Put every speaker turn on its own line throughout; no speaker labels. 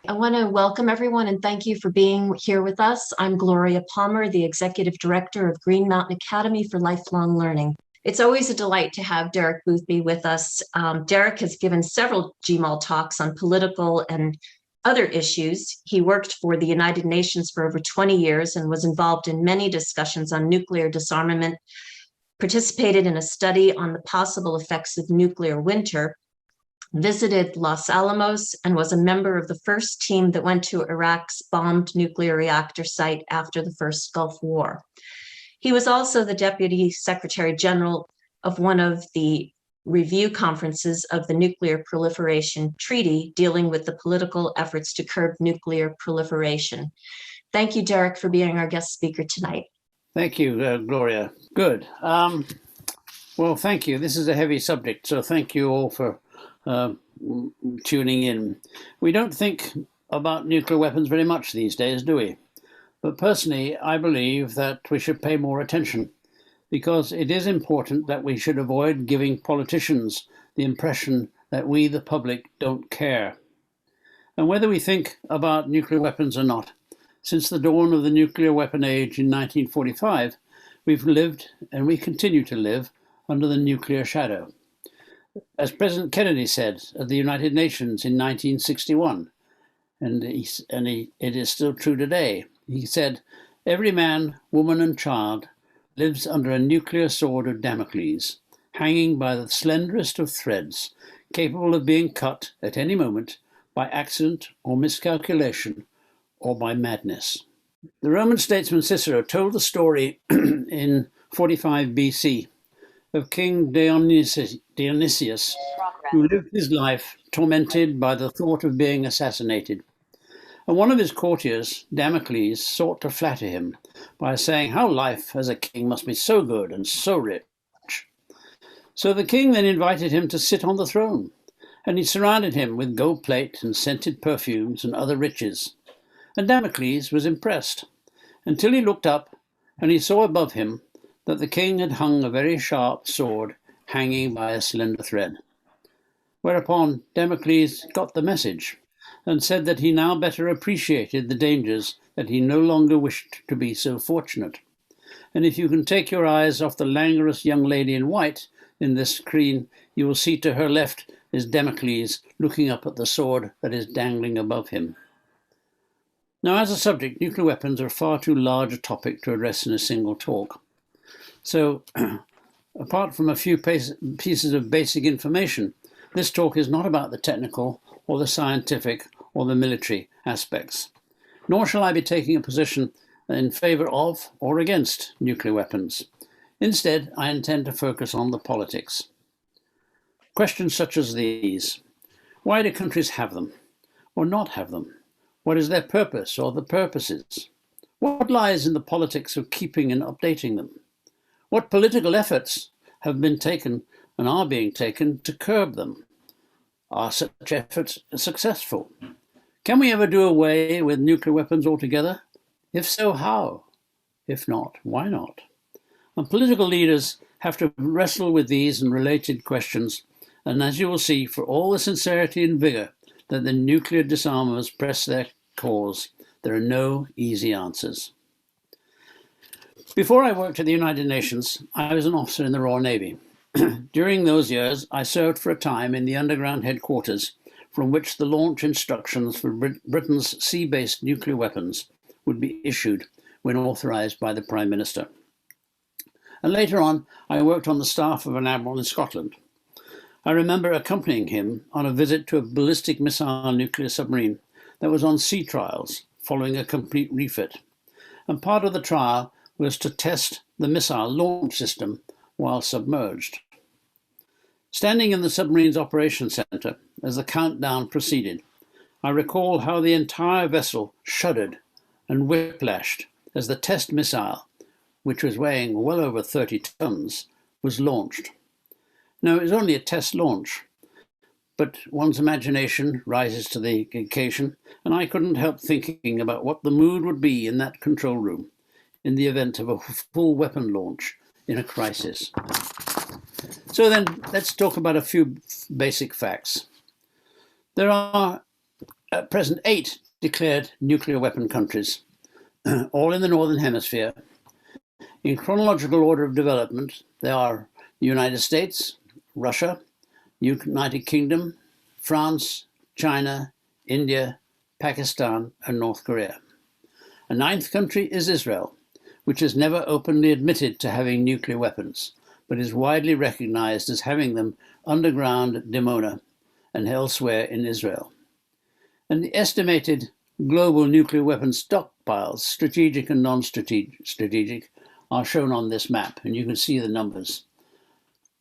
I want to welcome everyone and thank you for being here with us. I'm Gloria Palmer, the Executive Director of Green Mountain Academy for Lifelong Learning. It's always a delight to have Derek Boothby with us. Derek has given several GMALL talks on political and other issues. He worked for the United Nations for over 20 years and was involved in many discussions on nuclear disarmament, participated in a study on the possible effects of nuclear winter, visited Los Alamos, and was a member of the first team that went to Iraq's bombed nuclear reactor site after the first Gulf War. He was also the Deputy Secretary General of one of the review conferences of the Nuclear Proliferation Treaty, dealing with the political efforts to curb nuclear proliferation. Thank you, Derek, for being our guest speaker tonight.
Thank you, Gloria. Good. Well, thank you. This is a heavy subject, so thank you all for tuning in. We don't think about nuclear weapons very much these days, do we? But personally, I believe that we should pay more attention, because it is important that we should avoid giving politicians the impression that we, the public, don't care. And whether we think about nuclear weapons or not, since the dawn of the nuclear weapon age in 1945, we've lived and we continue to live under the nuclear shadow. As President Kennedy said at the United Nations in 1961, and it is still true today, he said, "Every man, woman and child lives under a nuclear sword of Damocles, hanging by the slenderest of threads, capable of being cut at any moment by accident or miscalculation or by madness." The Roman statesman Cicero told the story in 45 BC of King Dionysius, who lived his life tormented by the thought of being assassinated. And one of his courtiers, Damocles, sought to flatter him by saying how life as a king must be so good and so rich. So the king then invited him to sit on the throne, and he surrounded him with gold plate and scented perfumes and other riches. And Damocles was impressed, until he looked up and he saw above him that the king had hung a very sharp sword hanging by a slender thread. Whereupon Damocles got the message and said that he now better appreciated the dangers, that he no longer wished to be so fortunate. And if you can take your eyes off the languorous young lady in white in this screen, you will see to her left is Damocles looking up at the sword that is dangling above him. Now, as a subject, nuclear weapons are far too large a topic to address in a single talk. So, apart from a few pieces of basic information, this talk is not about the technical or the scientific or the military aspects. Nor shall I be taking a position in favour of or against nuclear weapons. Instead, I intend to focus on the politics. Questions such as these: why do countries have them or not have them? What is their purpose or the purposes? What lies in the politics of keeping and updating them? What political efforts have been taken and are being taken to curb them? Are such efforts successful? Can we ever do away with nuclear weapons altogether? If so, how? If not, why not? And political leaders have to wrestle with these and related questions, and as you will see, for all the sincerity and vigour that the nuclear disarmers press their cause, there are no easy answers. Before I worked at the United Nations, I was an officer in the Royal Navy. During those years, I served for a time in the underground headquarters from which the launch instructions for Britain's sea-based nuclear weapons would be issued when authorised by the Prime Minister. And later on, I worked on the staff of an admiral in Scotland. I remember accompanying him on a visit to a ballistic missile nuclear submarine that was on sea trials following a complete refit. And part of the trial was to test the missile launch system while submerged. Standing in the submarine's operations centre as the countdown proceeded, I recall how the entire vessel shuddered and whiplashed as the test missile, which was weighing well over 30 tons, was launched. Now, it was only a test launch, but one's imagination rises to the occasion, and I couldn't help thinking about what the mood would be in that control room in the event of a full weapon launch in a crisis. So then, let's talk about a few basic facts. There are at present 8 declared nuclear weapon countries, all in the Northern Hemisphere. In chronological order of development, they are the United States, Russia, United Kingdom, France, China, India, Pakistan, and North Korea. A 9th country is Israel, which has never openly admitted to having nuclear weapons, but is widely recognized as having them underground at Dimona and elsewhere in Israel. And the estimated global nuclear weapons stockpiles, strategic and non-strategic, are shown on this map, and you can see the numbers.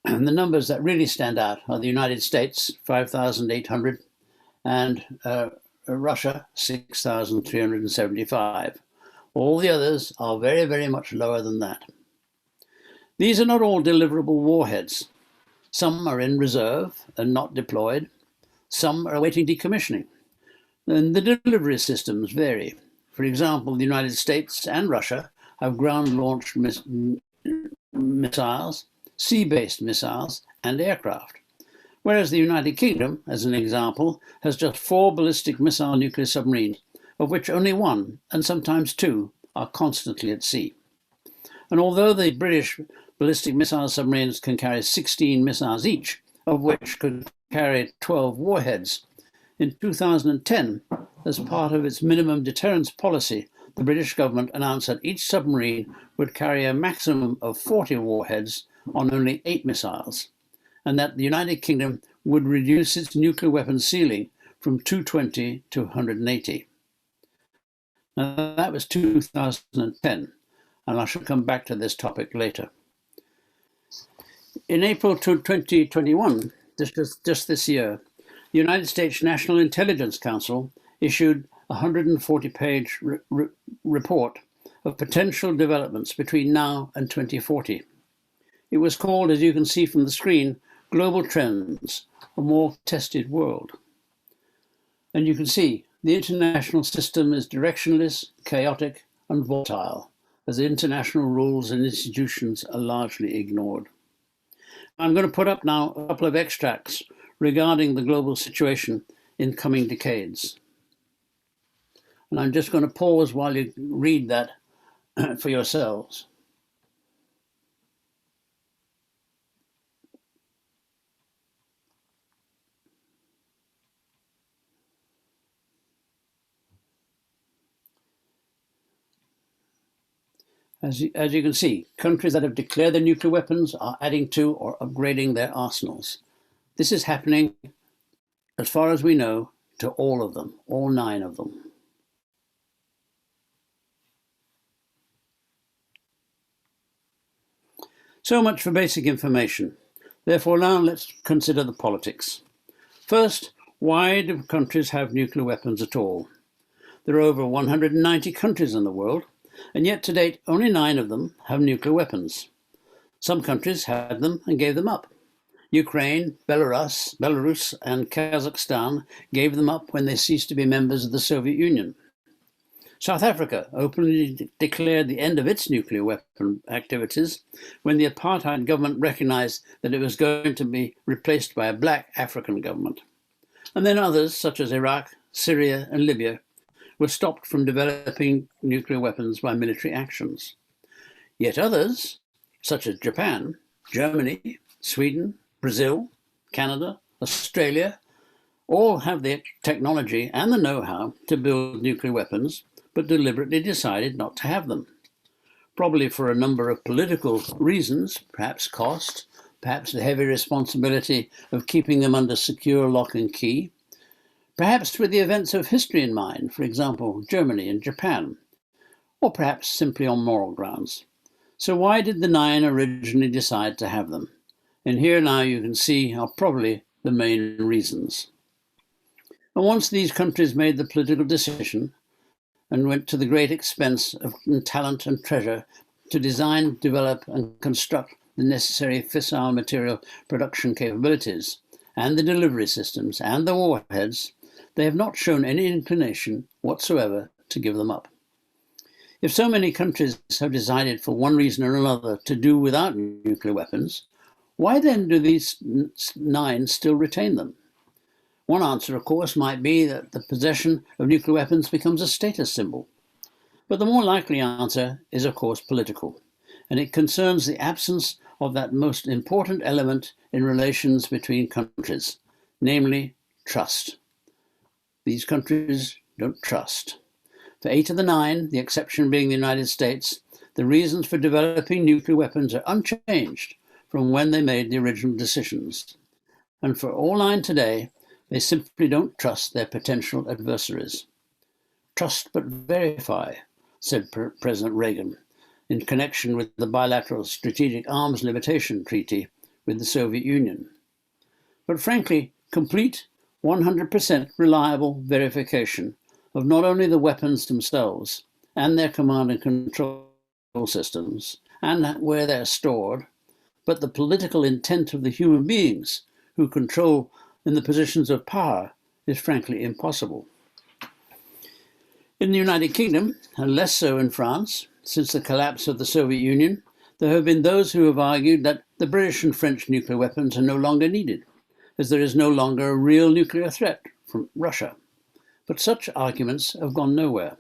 And the numbers that really stand out are the United States, 5,800, and Russia, 6,375. All the others are very, very much lower than that. These are not all deliverable warheads. Some are in reserve and not deployed. Some are awaiting decommissioning. And the delivery systems vary. For example, the United States and Russia have ground-launched missiles, sea-based missiles, and aircraft. Whereas the United Kingdom, as an example, has just 4 ballistic missile nuclear submarines, of which only 1, and sometimes 2, are constantly at sea. And although the British ballistic missile submarines can carry 16 missiles each, of which could carry 12 warheads, in 2010, as part of its minimum deterrence policy, the British government announced that each submarine would carry a maximum of 40 warheads on only 8 missiles, and that the United Kingdom would reduce its nuclear weapons ceiling from 220 to 180. Now, that was 2010, and I shall come back to this topic later. In April 2021, just this year, the United States National Intelligence Council issued a 140-page report of potential developments between now and 2040. It was called, as you can see from the screen, Global Trends, a More Tested World. And you can see the international system is directionless, chaotic, and volatile, as international rules and institutions are largely ignored. I'm going to put up now a couple of extracts regarding the global situation in coming decades. And I'm just going to pause while you read that for yourselves. As you can see, countries that have declared their nuclear weapons are adding to or upgrading their arsenals. This is happening, as far as we know, to all of them, all 9 of them. So much for basic information. Therefore, now let's consider the politics. First, why do countries have nuclear weapons at all? There are over 190 countries in the world, and yet to date only 9 of them have nuclear weapons. Some countries had them and gave them up. Ukraine, Belarus and Kazakhstan gave them up when they ceased to be members of the Soviet Union. South Africa openly declared the end of its nuclear weapon activities when the apartheid government recognized that it was going to be replaced by a black African government. And then others, such as Iraq, Syria and Libya, were stopped from developing nuclear weapons by military actions. Yet others, such as Japan, Germany, Sweden, Brazil, Canada, Australia, all have the technology and the know-how to build nuclear weapons, but deliberately decided not to have them. Probably for a number of political reasons, perhaps cost, perhaps the heavy responsibility of keeping them under secure lock and key, perhaps with the events of history in mind, for example, Germany and Japan, or perhaps simply on moral grounds. So why did the 9 originally decide to have them? And here now you can see are probably the main reasons. And once these countries made the political decision and went to the great expense of talent and treasure to design, develop and construct the necessary fissile material production capabilities and the delivery systems and the warheads, they have not shown any inclination whatsoever to give them up. If so many countries have decided for one reason or another to do without nuclear weapons, why then do these 9 still retain them? One answer, of course, might be that the possession of nuclear weapons becomes a status symbol. But the more likely answer is, of course, political, and it concerns the absence of that most important element in relations between countries, namely trust. These countries don't trust. For 8 of the 9, the exception being the United States, the reasons for developing nuclear weapons are unchanged from when they made the original decisions. And for all 9 today, they simply don't trust their potential adversaries. Trust but verify, said President Reagan, in connection with the bilateral Strategic Arms Limitation Treaty with the Soviet Union. But frankly, complete 100% reliable verification of not only the weapons themselves and their command and control systems and where they're stored, but the political intent of the human beings who control in the positions of power is frankly impossible. In the United Kingdom, and less so in France, since the collapse of the Soviet Union, there have been those who have argued that the British and French nuclear weapons are no longer needed, as there is no longer a real nuclear threat from Russia. But such arguments have gone nowhere.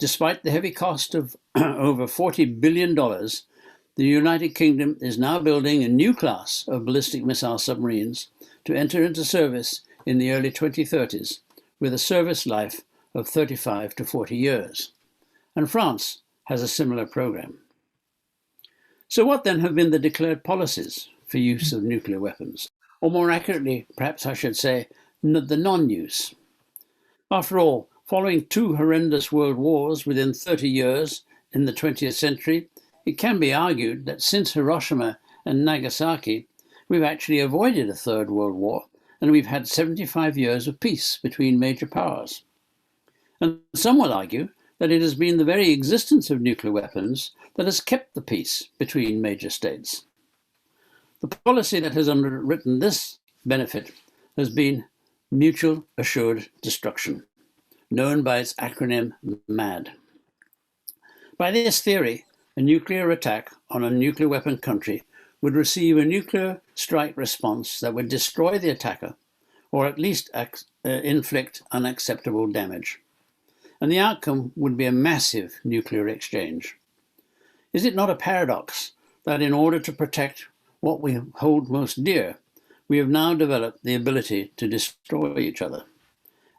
Despite the heavy cost of over $40 billion, the United Kingdom is now building a new class of ballistic missile submarines to enter into service in the early 2030s, with a service life of 35 to 40 years. And France has a similar program. So what then have been the declared policies for use of nuclear weapons? Or more accurately, perhaps I should say, the non-use. After all, following 2 horrendous world wars within 30 years in the 20th century, it can be argued that since Hiroshima and Nagasaki, we've actually avoided a 3rd World War, and we've had 75 years of peace between major powers. And some will argue that it has been the very existence of nuclear weapons that has kept the peace between major states. The policy that has underwritten this benefit has been Mutual Assured Destruction, known by its acronym MAD. By this theory, a nuclear attack on a nuclear weapon country would receive a nuclear strike response that would destroy the attacker, or at least inflict unacceptable damage. And the outcome would be a massive nuclear exchange. Is it not a paradox that in order to protect what we hold most dear, we have now developed the ability to destroy each other?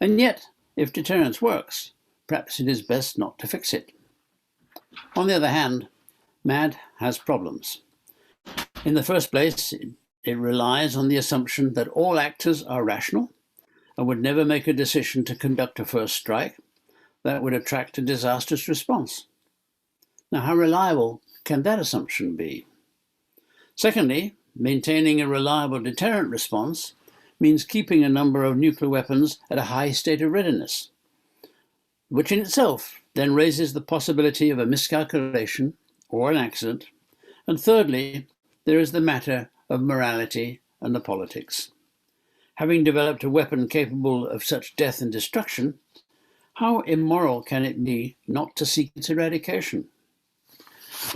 And yet, if deterrence works, perhaps it is best not to fix it. On the other hand, MAD has problems. In the first place, it relies on the assumption that all actors are rational and would never make a decision to conduct a first strike that would attract a disastrous response. Now, how reliable can that assumption be? Secondly, maintaining a reliable deterrent response means keeping a number of nuclear weapons at a high state of readiness, which in itself then raises the possibility of a miscalculation or an accident. And thirdly, there is the matter of morality and the politics. Having developed a weapon capable of such death and destruction, how immoral can it be not to seek its eradication?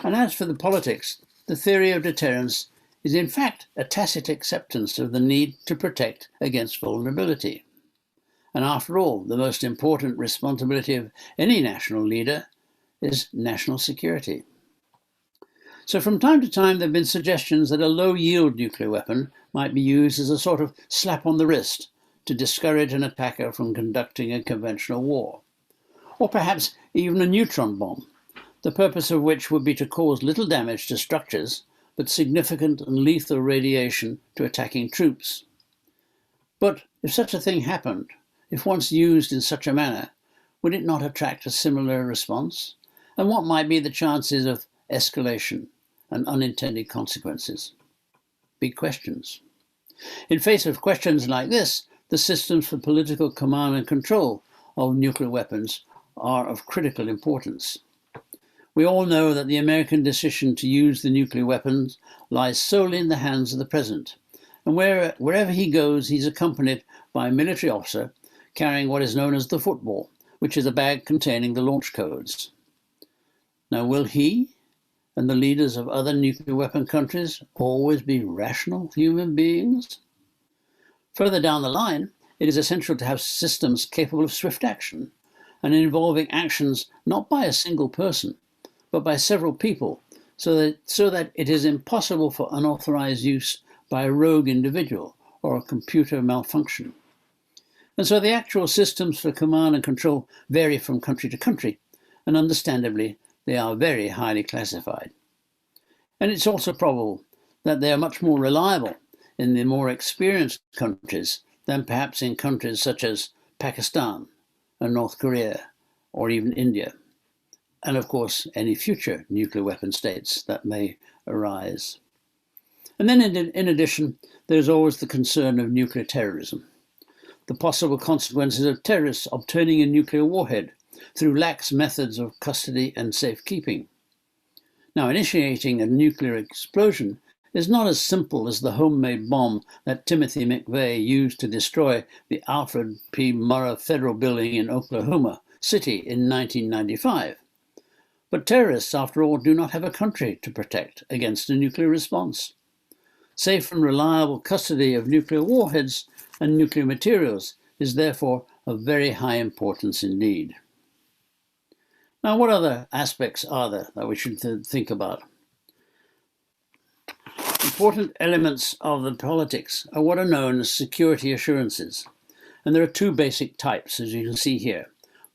And as for the politics, the theory of deterrence is in fact a tacit acceptance of the need to protect against vulnerability. And after all, the most important responsibility of any national leader is national security. So from time to time there have been suggestions that a low-yield nuclear weapon might be used as a sort of slap on the wrist to discourage an attacker from conducting a conventional war. Or perhaps even a neutron bomb, the purpose of which would be to cause little damage to structures, but significant and lethal radiation to attacking troops. But if such a thing happened, if once used in such a manner, would it not attract a similar response? And what might be the chances of escalation and unintended consequences? Big questions. In face of questions like this, the systems for political command and control of nuclear weapons are of critical importance. We all know that the American decision to use the nuclear weapons lies solely in the hands of the president, and wherever he goes, he's accompanied by a military officer carrying what is known as the football, which is a bag containing the launch codes. Now, will he and the leaders of other nuclear weapon countries always be rational human beings? Further down the line,
it is essential to have systems capable of swift action and involving actions not by a single person, but by several people, so that it is impossible for unauthorized use by a rogue individual or a computer malfunction. And so the actual systems for command and control vary from country to country, and understandably, they are very highly classified. And it's also probable that they are much more reliable in the more experienced countries than perhaps in countries such as Pakistan and North Korea or even India, and of course any future nuclear weapon states that may arise. And then in addition, there's always the concern of nuclear terrorism, the possible consequences of terrorists obtaining a nuclear warhead through lax methods of custody and safekeeping. Now, initiating a nuclear explosion is not as simple as the homemade bomb that Timothy McVeigh used to destroy the Alfred P. Murrah Federal Building in Oklahoma City in 1995. But terrorists, after all, do not have a country to protect against a nuclear response. Safe and reliable custody of nuclear warheads and nuclear materials is therefore of very high importance indeed. Now, what other aspects are there that we should think about? Important elements of the politics are what are known as security assurances. And there are two basic types, as you can see here: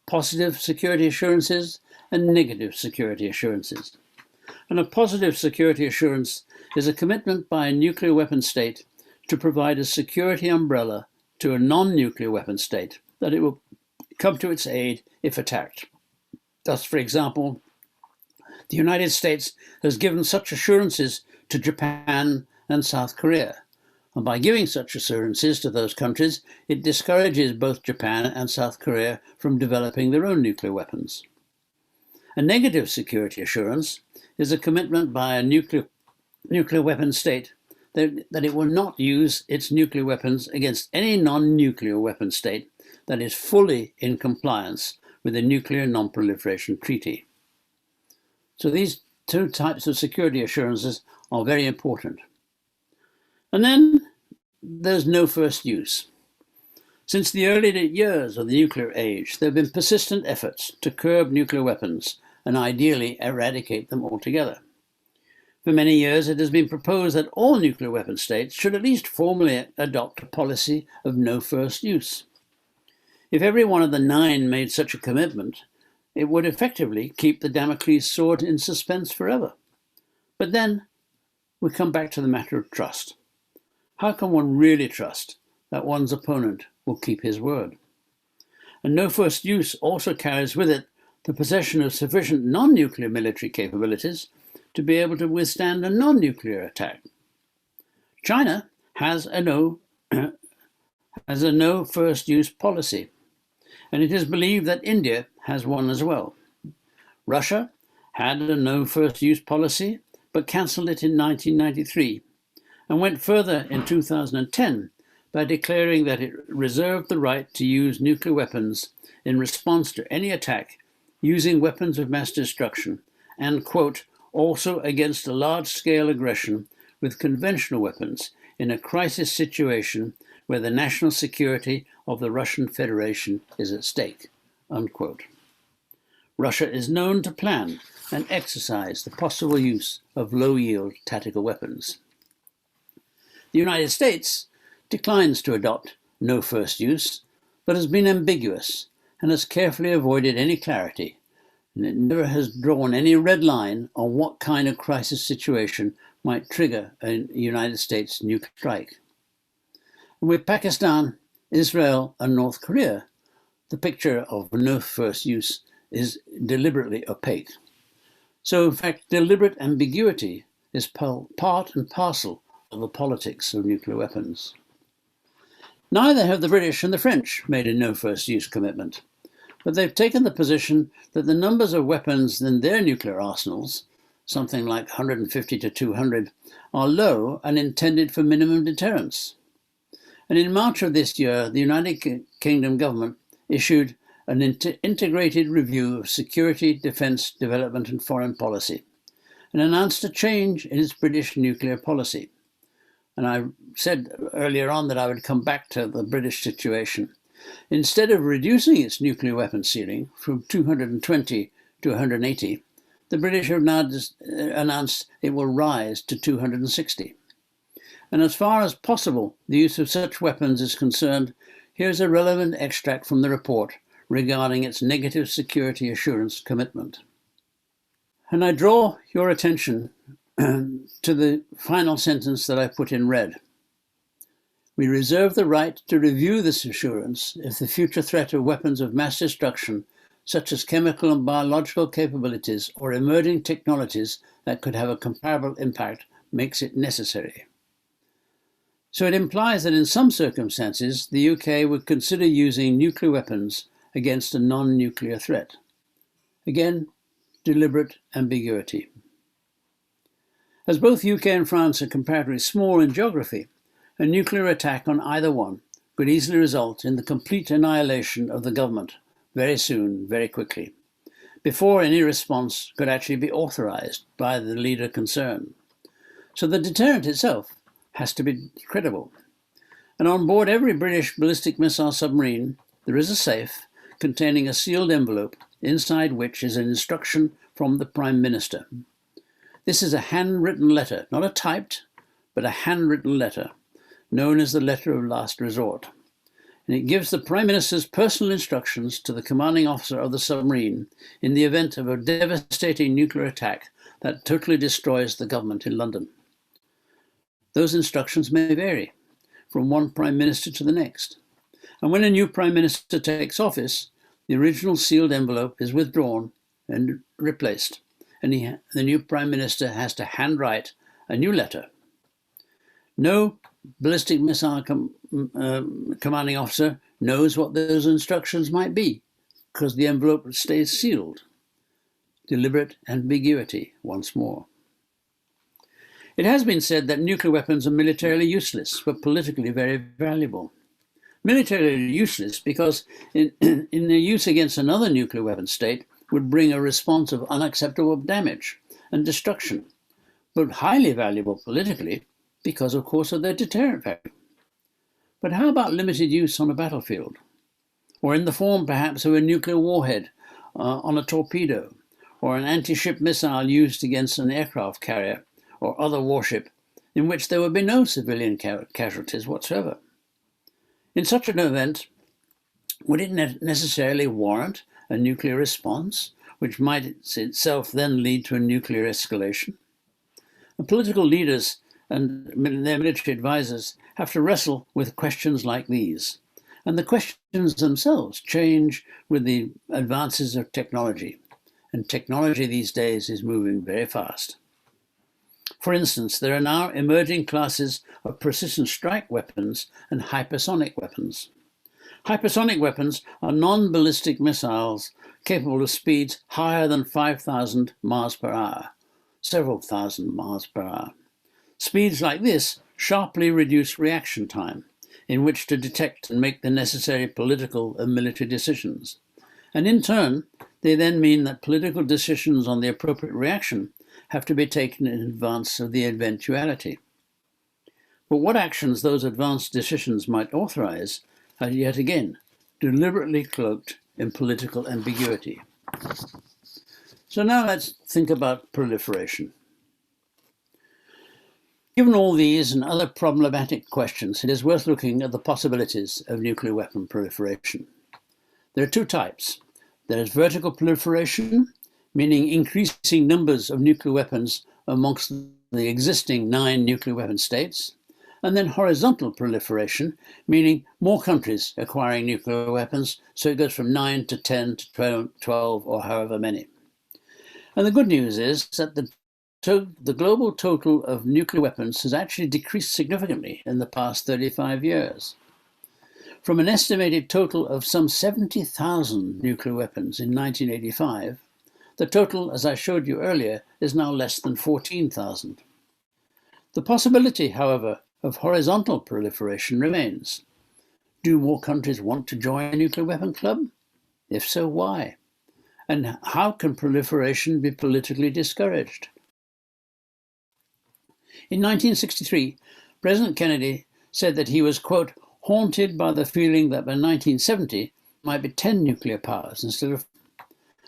positive security assurances and negative security assurances. And a positive security assurance is a commitment by a nuclear weapon state to provide a security umbrella to a non-nuclear weapon state that it will come to its aid if attacked. Thus, for example, the United States has given such assurances to Japan and South Korea. And by giving such assurances to those countries, it discourages both Japan and South Korea from developing their own nuclear weapons. A negative security assurance is a commitment by a nuclear weapon state that it will not use its nuclear weapons against any non-nuclear weapon state that is fully in compliance with the Nuclear Non-Proliferation Treaty. So these two types of security assurances are very important. And then there's no first use. Since the early years of the nuclear age, there have been persistent efforts to curb nuclear weapons and ideally eradicate them altogether. For many years, it has been proposed that all nuclear weapon states should at least formally adopt a policy of no first use. If every one of the 9 made such a commitment, it would effectively keep the Damocles sword in suspense forever. But then we come back to the matter of trust. How can one really trust that one's opponent will keep his word? And no first use also carries with it the possession of sufficient non-nuclear military capabilities to be able to withstand a non-nuclear attack. China has a no first use policy, and it is believed that India has one as well. Russia had a no first use policy, but cancelled it in 1993, and went further in 2010 by declaring that it reserved the right to use nuclear weapons in response to any attack using weapons of mass destruction, and, quote, also against a large-scale aggression with conventional weapons in a crisis situation where the national security of the Russian Federation is at stake, unquote. Russia is known to plan and exercise the possible use of low-yield tactical weapons. The United States declines to adopt no first use, but has been ambiguous and has carefully avoided any clarity, and it never has drawn any red line on what kind of crisis situation might trigger a United States nuclear strike. And with Pakistan, Israel, and North Korea, the picture of no first use is deliberately opaque. So, in fact, deliberate ambiguity is part and parcel of the politics of nuclear weapons. Neither have the British and the French made a no first use commitment, but they've taken the position that the numbers of weapons in their nuclear arsenals, something like 150 to 200, are low and intended for minimum deterrence. And in March of this year, the United Kingdom government issued an integrated review of security, defence, development and foreign policy, and announced a change in its British nuclear policy. And I said earlier on that I would come back to the British situation. Instead of reducing its nuclear weapons ceiling from 220 to 180, the British have now announced it will rise to 260. And as far as possible, the use of such weapons is concerned, here's a relevant extract from the report regarding its negative security assurance commitment. And I draw your attention to the final sentence that I put in red. We reserve the right to review this assurance if the future threat of weapons of mass destruction, such as chemical and biological capabilities or emerging technologies that could have a comparable impact, makes it necessary. So it implies that in some circumstances, the UK would consider using nuclear weapons against a non-nuclear threat. Again, deliberate ambiguity. As both UK and France are comparatively small in geography, a nuclear attack on either one could easily result in the complete annihilation of the government very soon, very quickly, before any response could actually be authorized by the leader concerned. So the deterrent itself has to be credible. And on board every British ballistic missile submarine, there is a safe containing a sealed envelope, inside which is an instruction from the Prime Minister. This is a handwritten letter, not a typed, but a handwritten letter, known as the letter of last resort. And it gives the Prime Minister's personal instructions to the commanding officer of the submarine in the event of a devastating nuclear attack that totally destroys the government in London. Those instructions may vary from one Prime Minister to the next. And when a new Prime Minister takes office, the original sealed envelope is withdrawn and replaced, and the new Prime Minister has to handwrite a new letter. No ballistic missile commanding officer knows what those instructions might be, because the envelope stays sealed. Deliberate ambiguity once more. It has been said that nuclear weapons are militarily useless, but politically very valuable. Militarily useless because in their use against another nuclear weapon state would bring a response of unacceptable damage and destruction, but highly valuable politically because, of course, of their deterrent value. But how about limited use on a battlefield? Or in the form, perhaps, of a nuclear warhead on a torpedo, or an anti-ship missile used against an aircraft carrier or other warship, in which there would be no civilian casualties whatsoever. In such an event, would it necessarily warrant a nuclear response, which might itself then lead to a nuclear escalation? The political leaders and their military advisors have to wrestle with questions like these. And the questions themselves change with the advances of technology. And technology these days is moving very fast. For instance, there are now emerging classes of precision strike weapons and hypersonic weapons. Hypersonic weapons are non-ballistic missiles capable of speeds higher than 5,000 miles per hour, several thousand miles per hour. Speeds like this sharply reduce reaction time, in which to detect and make the necessary political and military decisions. And in turn, they then mean that political decisions on the appropriate reaction have to be taken in advance of the eventuality. But what actions those advanced decisions might authorize are yet again deliberately cloaked in political ambiguity. So now let's think about proliferation. Given all these and other problematic questions, it is worth looking at the possibilities of nuclear weapon proliferation. There are two types. There is vertical proliferation, meaning increasing numbers of nuclear weapons amongst the existing 9 nuclear weapon states, and then horizontal proliferation, meaning more countries acquiring nuclear weapons, so it goes from 9 to 10 to 12 or however many. And the good news is that the global total of nuclear weapons has actually decreased significantly in the past 35 years. From an estimated total of some 70,000 nuclear weapons in 1985, the total, as I showed you earlier, is now less than 14,000. The possibility, however, of horizontal proliferation remains. Do more countries want to join a nuclear weapon club? If so, why? And how can proliferation be politically discouraged? In 1963, President Kennedy said that he was, quote, haunted by the feeling that by 1970 might be 10 nuclear powers instead of,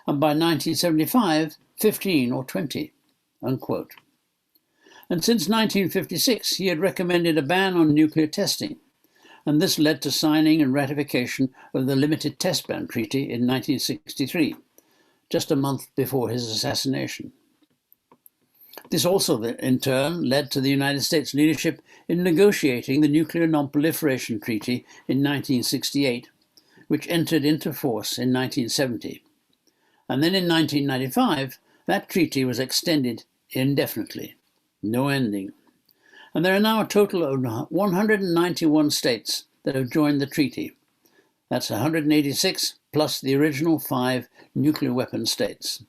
and by 1975, 15 or 20, unquote. And since 1956, he had recommended a ban on nuclear testing, and this led to signing and ratification of the Limited Test Ban Treaty in 1963, just a month before his assassination. This also, in turn, led to the United States leadership in negotiating the Nuclear Non-Proliferation Treaty in 1968, which entered into force in 1970. And then in 1995, that treaty was extended indefinitely, no ending. And there are now a total of 191 states that have joined the treaty. That's 186 plus the original 5 nuclear weapon states.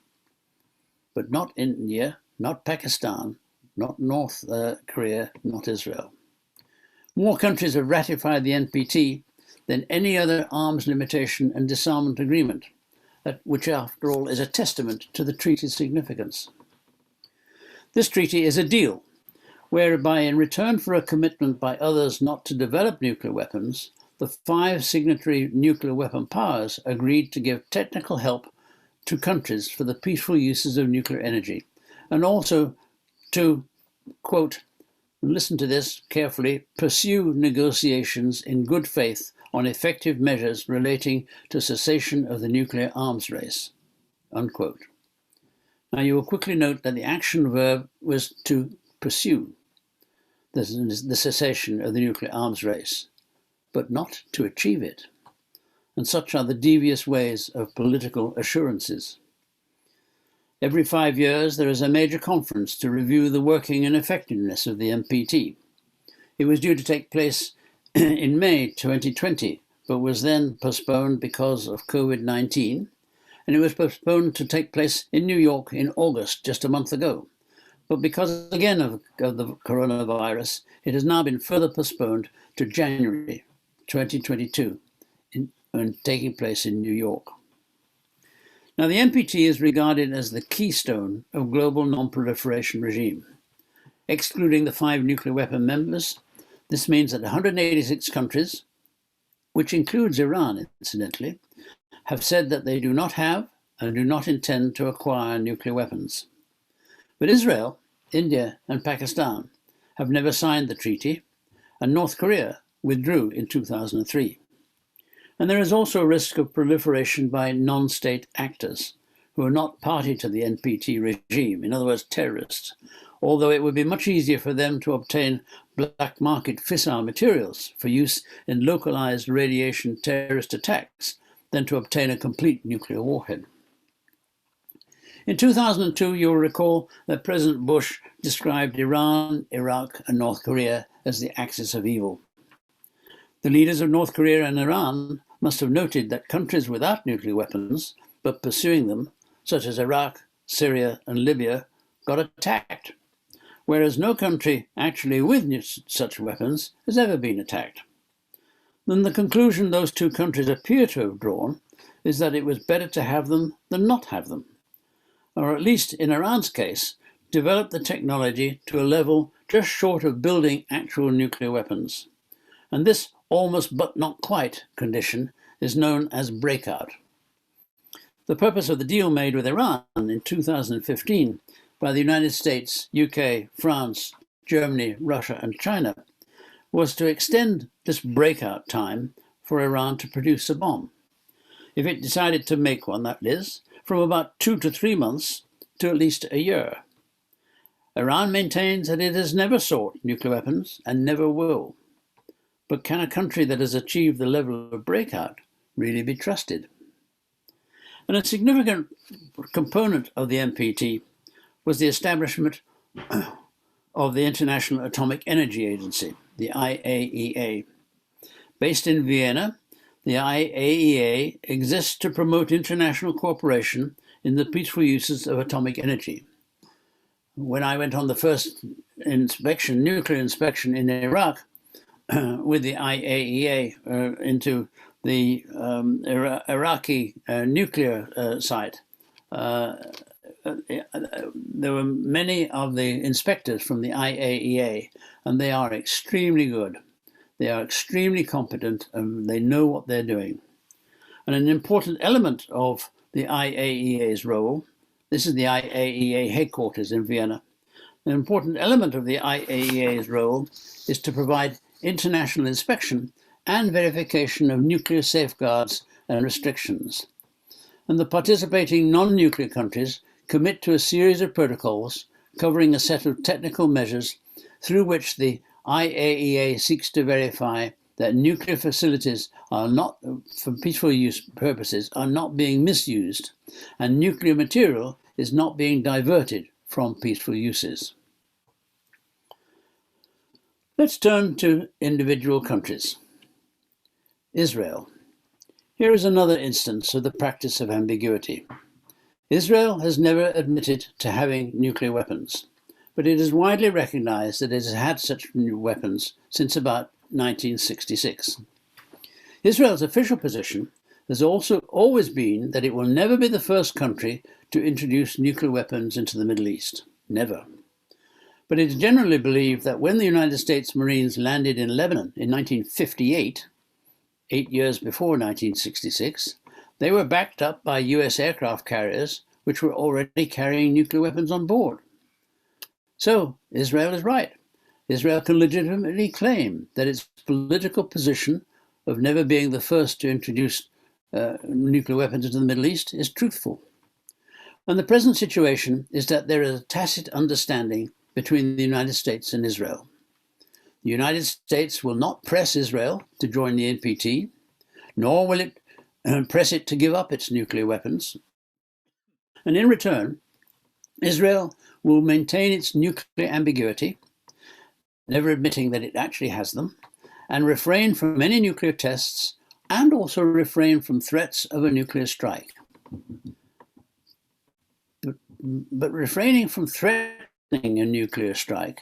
But not India, not Pakistan, not North Korea, not Israel. More countries have ratified the NPT than any other arms limitation and disarmament agreement, which after all is a testament to the treaty's significance. This treaty is a deal, whereby in return for a commitment by others not to develop nuclear weapons, the 5 signatory nuclear weapon powers agreed to give technical help to countries for the peaceful uses of nuclear energy, and also to, quote, listen to this carefully, pursue negotiations in good faith on effective measures relating to cessation of the nuclear arms race, unquote. Now you will quickly note that the action verb was to pursue the cessation of the nuclear arms race, but not to achieve it. And such are the devious ways of political assurances. Every 5 years there is a major conference to review the working and effectiveness of the NPT. It was due to take place in May 2020, but was then postponed because of COVID-19, and it was postponed to take place in New York in August, just a month ago. But because again of the coronavirus, it has now been further postponed to January 2022 and taking place in New York. Now the NPT is regarded as the keystone of global non-proliferation regime. Excluding the 5 nuclear weapon members, this means that 186 countries, which includes Iran incidentally, have said that they do not have and do not intend to acquire nuclear weapons. But Israel, India and Pakistan have never signed the treaty, and North Korea withdrew in 2003. And there is also a risk of proliferation by non-state actors who are not party to the NPT regime, in other words, terrorists, although it would be much easier for them to obtain black market fissile materials for use in localized radiation terrorist attacks than to obtain a complete nuclear warhead. In 2002, you will recall that President Bush described Iran, Iraq, and North Korea as the axis of evil. The leaders of North Korea and Iran must have noted that countries without nuclear weapons, but pursuing them, such as Iraq, Syria, and Libya, got attacked, whereas no country actually with such weapons has ever been attacked. Then the conclusion those 2 countries appear to have drawn is that it was better to have them than not have them, or at least in Iran's case, develop the technology to a level just short of building actual nuclear weapons. And this almost but not quite condition is known as breakout. The purpose of the deal made with Iran in 2015 by the United States, UK, France, Germany, Russia, and China was to extend this breakout time for Iran to produce a bomb. If it decided to make one, that is, from about 2 to 3 months to at least a year. Iran maintains that it has never sought nuclear weapons and never will. But can a country that has achieved the level of breakout really be trusted? And a significant component of the NPT was the establishment of the International Atomic Energy Agency, the IAEA. Based in Vienna, the IAEA exists to promote international cooperation in the peaceful uses of atomic energy. When I went on the first nuclear inspection in Iraq, with the IAEA into the Iraqi nuclear site. there were many of the inspectors from the IAEA, and they are extremely good. They are extremely competent, and they know what they're doing. And an important element of the IAEA's role, this is the IAEA headquarters in Vienna, an important element of the IAEA's role is to provide international inspection and verification of nuclear safeguards and restrictions. And the participating non-nuclear countries commit to a series of protocols covering a set of technical measures through which the IAEA seeks to verify that nuclear facilities are not, for peaceful use purposes, are not being misused, and nuclear material is not being diverted from peaceful uses. Let's turn to individual countries. Israel. Here is another instance of the practice of ambiguity. Israel has never admitted to having nuclear weapons, but it is widely recognized that it has had such weapons since about 1966. Israel's official position has also always been that it will never be the first country to introduce nuclear weapons into the Middle East. Never. But it is generally believed that when the United States Marines landed in Lebanon in 1958, 8 years before 1966, they were backed up by US aircraft carriers which were already carrying nuclear weapons on board. So Israel is right. Israel can legitimately claim that its political position of never being the first to introduce nuclear weapons into the Middle East is truthful. And the present situation is that there is a tacit understanding between the United States and Israel. The United States will not press Israel to join the NPT, nor will it press it to give up its nuclear weapons. And in return, Israel will maintain its nuclear ambiguity, never admitting that it actually has them, and refrain from any nuclear tests, and also refrain from threats of a nuclear strike. But refraining from threatening a nuclear strike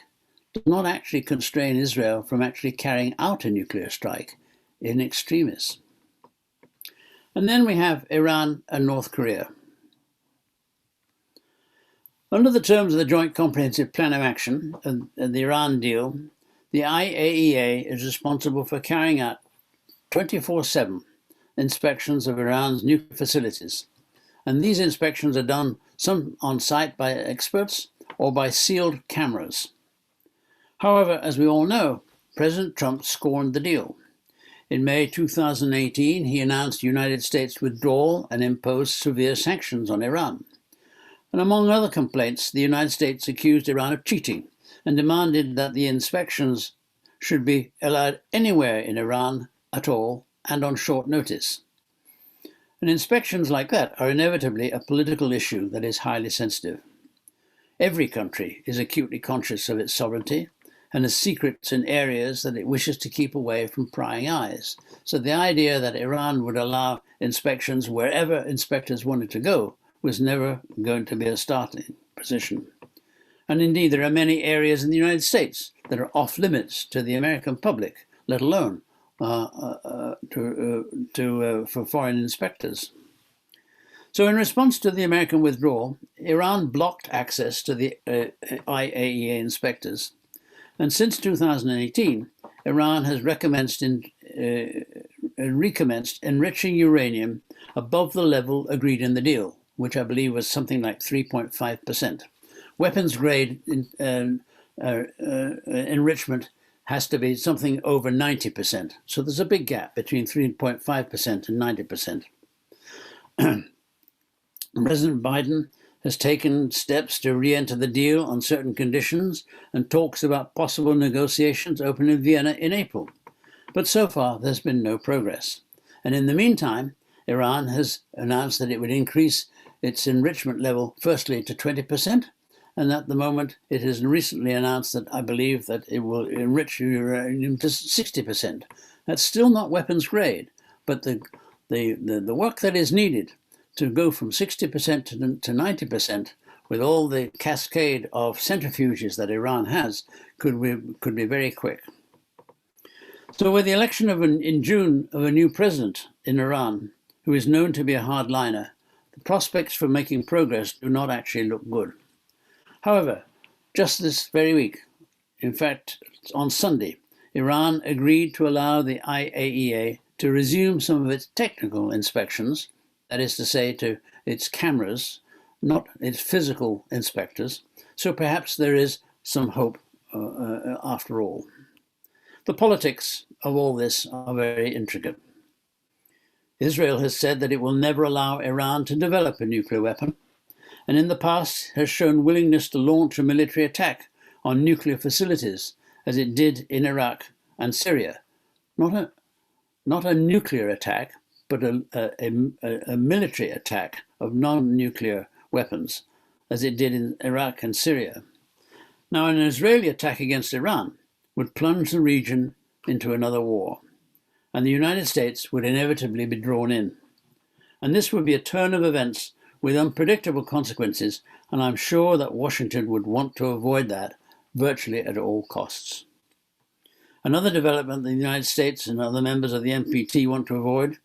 does not actually constrain Israel from actually carrying out a nuclear strike in extremis. And then we have Iran and North Korea. Under the terms of the Joint Comprehensive Plan of Action and the Iran deal, the IAEA is responsible for carrying out 24/7 inspections of Iran's nuclear facilities. And these inspections are done some on site by experts or by sealed cameras. However, as we all know, President Trump scorned the deal. In May 2018, he announced United States withdrawal and imposed severe sanctions on Iran. And among other complaints, the United States accused Iran of cheating and demanded that the inspections should be allowed anywhere in Iran at all and on short notice. And inspections like that are inevitably a political issue that is highly sensitive. Every country is acutely conscious of its sovereignty and has secrets in areas that it wishes to keep away from prying eyes. So the idea that Iran would allow inspections wherever inspectors wanted to go was never going to be a starting position. And indeed, there are many areas in the United States that are off limits to the American public, let alone for foreign inspectors. So in response to the American withdrawal, Iran blocked access to the IAEA inspectors. And since 2018, Iran has recommenced enriching uranium above the level agreed in the deal, which I believe was something like 3.5%. Weapons grade enrichment has to be something over 90%. So there's a big gap between 3.5% and 90%. President Biden has taken steps to re-enter the deal on certain conditions and talks about possible negotiations open in Vienna in April. But so far, there's been no progress. And in the meantime, Iran has announced that it would increase its enrichment level firstly to 20%, and at the moment it has recently announced that I believe that it will enrich uranium to 60%. That's still not weapons grade, but the work that is needed to go from 60% to 90% with all the cascade of centrifuges that Iran has could be very quick. So with the election in June of a new president in Iran, who is known to be a hardliner, the prospects for making progress do not actually look good. However, just this very week, in fact, on Sunday, Iran agreed to allow the IAEA to resume some of its technical inspections, that is to say, to its cameras, not its physical inspectors, so perhaps there is some hope after all. The politics of all this are very intricate. Israel has said that it will never allow Iran to develop a nuclear weapon, and in the past has shown willingness to launch a military attack on nuclear facilities, as it did in Iraq and Syria. Not a nuclear attack, but a military attack of non-nuclear weapons, as it did in Iraq and Syria. Now, an Israeli attack against Iran would plunge the region into another war, and the United States would inevitably be drawn in. And this would be a turn of events with unpredictable consequences, and I'm sure that Washington would want to avoid that virtually at all costs. Another development that the United States and other members of the NPT want to avoid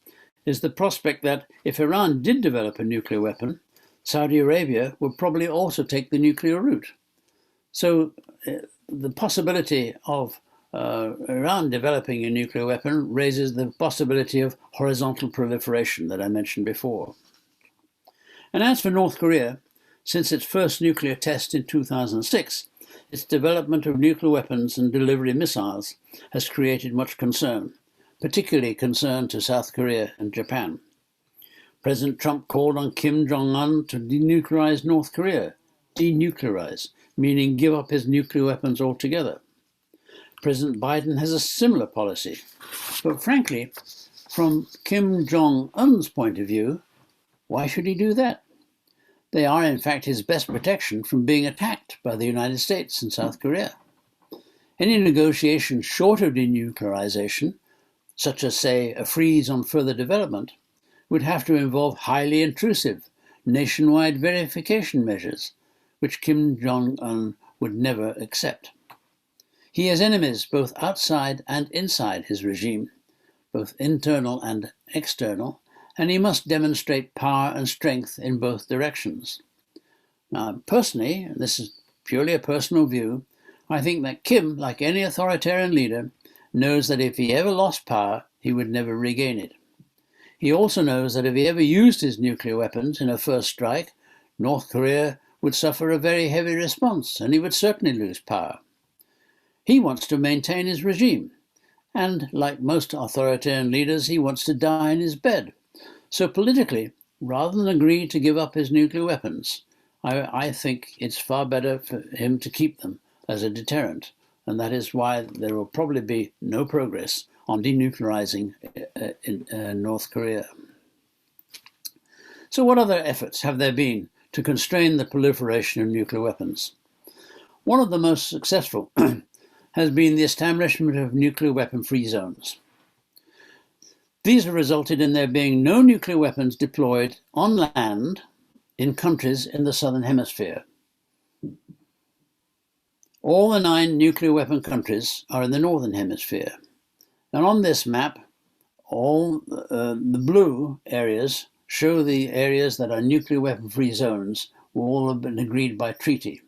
is the prospect that if Iran did develop a nuclear weapon, Saudi Arabia would probably also take the nuclear route. So the possibility of Iran developing a nuclear weapon raises the possibility of horizontal proliferation that I mentioned before. And as for North Korea, since its first nuclear test in 2006, its development of nuclear weapons and delivery missiles has created much concern, particularly concern to South Korea and Japan. President Trump called on Kim Jong-un to denuclearize North Korea. Denuclearize, meaning give up his nuclear weapons altogether. President Biden has a similar policy. But frankly, from Kim Jong-un's point of view, why should he do that? They are, in fact, his best protection from being attacked by the United States and South Korea. Any negotiation short of denuclearization, such as, say, a freeze on further development, would have to involve highly intrusive, nationwide verification measures, which Kim Jong-un would never accept. He has enemies both outside and inside his regime, both internal and external, and he must demonstrate power and strength in both directions. Now, personally, and this is purely a personal view, I think that Kim, like any authoritarian leader, knows that if he ever lost power, he would never regain it. He also knows that if he ever used his nuclear weapons in a first strike, North Korea would suffer a very heavy response, and he would certainly lose power. He wants to maintain his regime, and like most authoritarian leaders, he wants to die in his bed. So politically, rather than agree to give up his nuclear weapons, I think it's far better for him to keep them as a deterrent, and that is why there will probably be no progress on denuclearizing North Korea. So what other efforts have there been to constrain the proliferation of nuclear weapons? One of the most successful has been the establishment of nuclear weapon-free zones. These have resulted in there being no nuclear weapons deployed on land in countries in the Southern Hemisphere. All the 9 nuclear weapon countries are in the Northern Hemisphere. And on this map, all the blue areas show the areas that are nuclear weapon-free zones, will all have been agreed by treaty.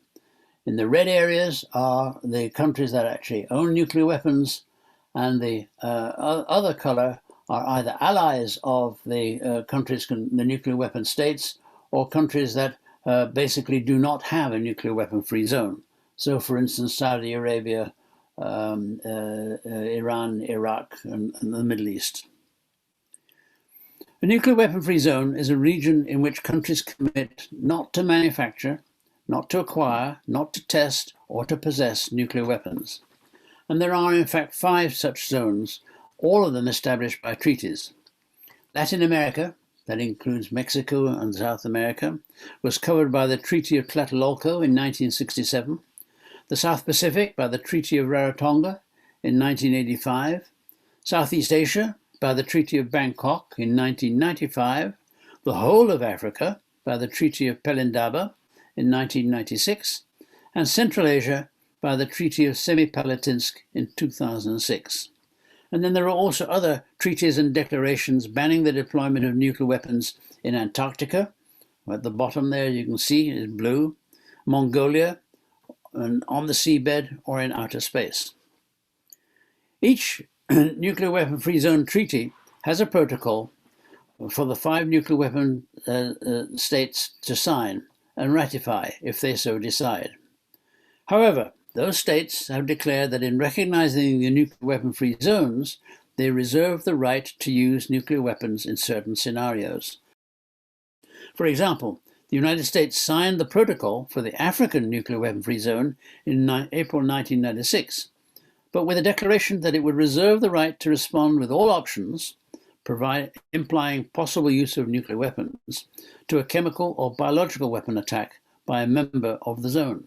In the red areas are the countries that actually own nuclear weapons, and the other color are either allies of the countries, the nuclear weapon states, or countries that basically do not have a nuclear weapon-free zone. So, for instance, Saudi Arabia, Iran, Iraq, and the Middle East. A nuclear weapon-free zone is a region in which countries commit not to manufacture, not to acquire, not to test, or to possess nuclear weapons. And there are, in fact, 5 such zones, all of them established by treaties. Latin America, that includes Mexico and South America, was covered by the Treaty of Tlatelolco in 1967, the South Pacific by the Treaty of Rarotonga in 1985, Southeast Asia by the Treaty of Bangkok in 1995, the whole of Africa by the Treaty of Pelindaba in 1996, and Central Asia by the Treaty of Semipalatinsk in 2006. And then there are also other treaties and declarations banning the deployment of nuclear weapons in Antarctica, at the bottom there you can see is blue, Mongolia, and on the seabed or in outer space. Each nuclear weapon-free zone treaty has a protocol for the 5 nuclear weapon states to sign and ratify if they so decide. However, those states have declared that in recognizing the nuclear weapon-free zones, they reserve the right to use nuclear weapons in certain scenarios. For example, the United States signed the protocol for the African nuclear weapon-free zone in April 1996, but with a declaration that it would reserve the right to respond with all options, implying possible use of nuclear weapons, to a chemical or biological weapon attack by a member of the zone.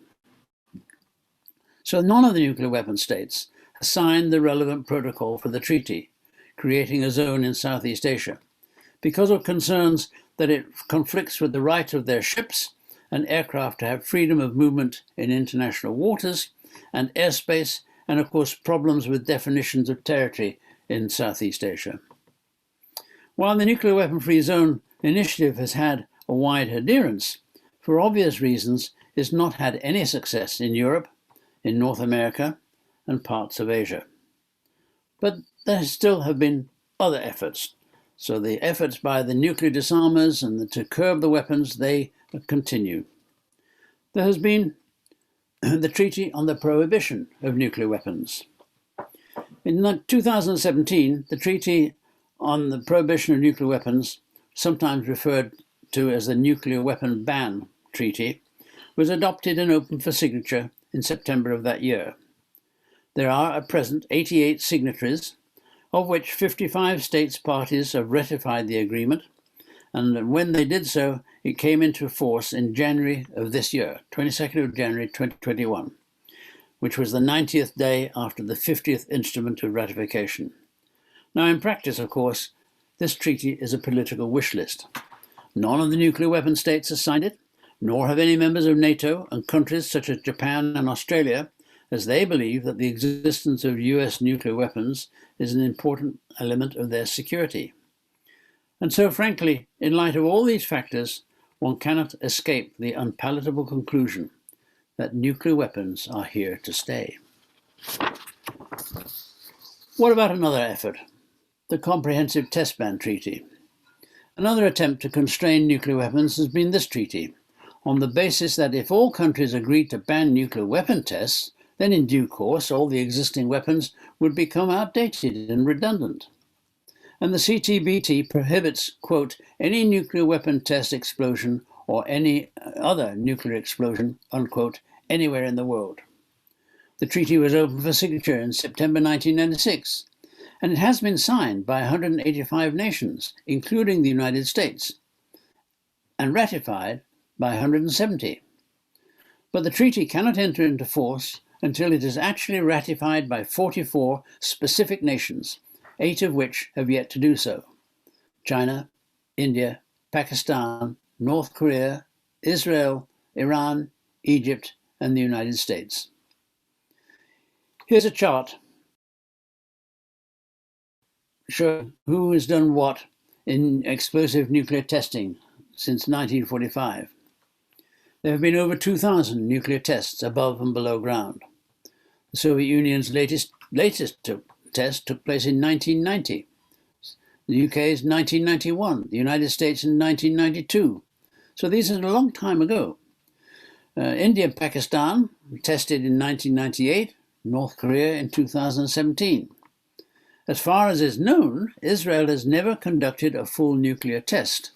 So none of the nuclear weapon states has signed the relevant protocol for the treaty, creating a zone in Southeast Asia, because of concerns that it conflicts with the right of their ships and aircraft to have freedom of movement in international waters and airspace, and of course problems with definitions of territory in Southeast Asia. While the nuclear weapon-free zone initiative has had a wide adherence, for obvious reasons it's not had any success in Europe, in North America, and parts of Asia. But there still have been other efforts. So the efforts by the nuclear disarmers and to curb the weapons, they continue. There has been the Treaty on the Prohibition of Nuclear Weapons. In 2017, the Treaty on the Prohibition of Nuclear Weapons, sometimes referred to as the Nuclear Weapon Ban Treaty, was adopted and open for signature in September of that year. There are at present 88 signatories, of which 55 states parties have ratified the agreement, and when they did so, it came into force in January of this year, 22nd of January 2021, which was the 90th day after the 50th instrument of ratification. Now, in practice, of course, this treaty is a political wish list. None of the nuclear weapon states have signed it, nor have any members of NATO and countries such as Japan and Australia, as they believe that the existence of US nuclear weapons is an important element of their security. And so, frankly, in light of all these factors, one cannot escape the unpalatable conclusion that nuclear weapons are here to stay. What about another effort? The Comprehensive Test Ban Treaty. Another attempt to constrain nuclear weapons has been this treaty, on the basis that if all countries agreed to ban nuclear weapon tests, then in due course all the existing weapons would become outdated and redundant. And the CTBT prohibits, quote, any nuclear weapon test explosion or any other nuclear explosion, unquote, anywhere in the world. The treaty was open for signature in September 1996, and it has been signed by 185 nations, including the United States, and ratified by 170. But the treaty cannot enter into force until it is actually ratified by 44 specific nations, 8 of which have yet to do so: China, India, Pakistan, North Korea, Israel, Iran, Egypt, and the United States. Here's a chart showing who has done what in explosive nuclear testing since 1945. There have been over 2,000 nuclear tests above and below ground. The Soviet Union's latest test took place in 1990. The UK's 1991, the United States in 1992. So these are a long time ago. India and Pakistan tested in 1998, North Korea in 2017. As far as is known, Israel has never conducted a full nuclear test,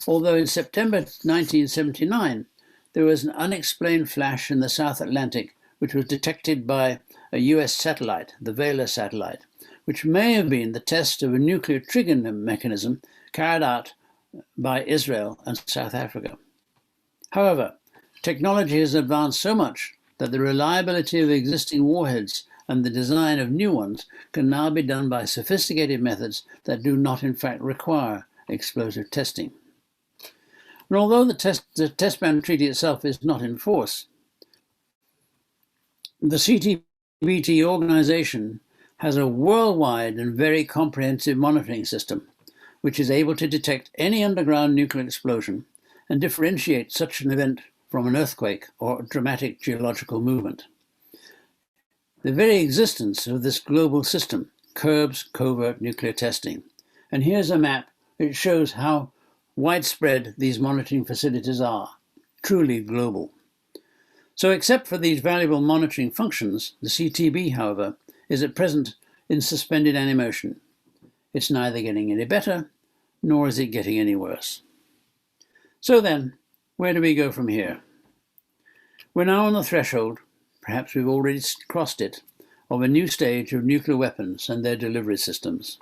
although in September 1979 there was an unexplained flash in the South Atlantic which was detected by a US satellite, the Vela satellite, which may have been the test of a nuclear trigger mechanism carried out by Israel and South Africa. However, technology has advanced so much that the reliability of existing warheads and the design of new ones can now be done by sophisticated methods that do not in fact require explosive testing. And although the test ban treaty itself is not in force, the CTBT organization has a worldwide and very comprehensive monitoring system, which is able to detect any underground nuclear explosion
and differentiate such an event from an earthquake or a dramatic geological movement. The very existence of this global system curbs covert nuclear testing. And here's a map which shows how widespread these monitoring facilities are, truly global. So except for these valuable monitoring functions, the CTB, however, is at present in suspended animation. It's neither getting any better, nor is it getting any worse. So then, where do we go from here? We're now on the threshold, perhaps we've already crossed it, of a new stage of nuclear weapons and their delivery systems.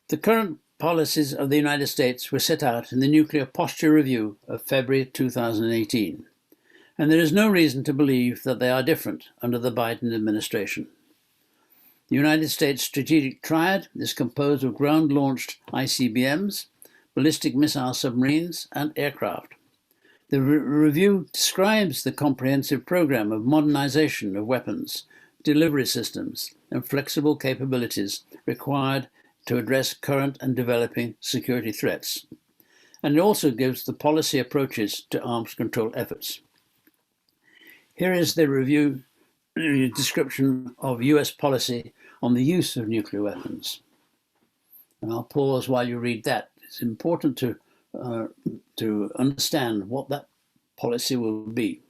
The current policies of the United States were set out in the Nuclear Posture Review of February 2018, and there is no reason to believe that they are different under the Biden administration. The United States Strategic Triad is composed of ground-launched ICBMs, ballistic missile submarines, and aircraft. The review describes the comprehensive program of modernization of weapons, delivery systems, and flexible capabilities required to address current and developing security threats. And it also gives the policy approaches to arms control efforts. Here is the review description of US policy on the use of nuclear weapons. And I'll pause while you read that. It's important to understand what that policy will be.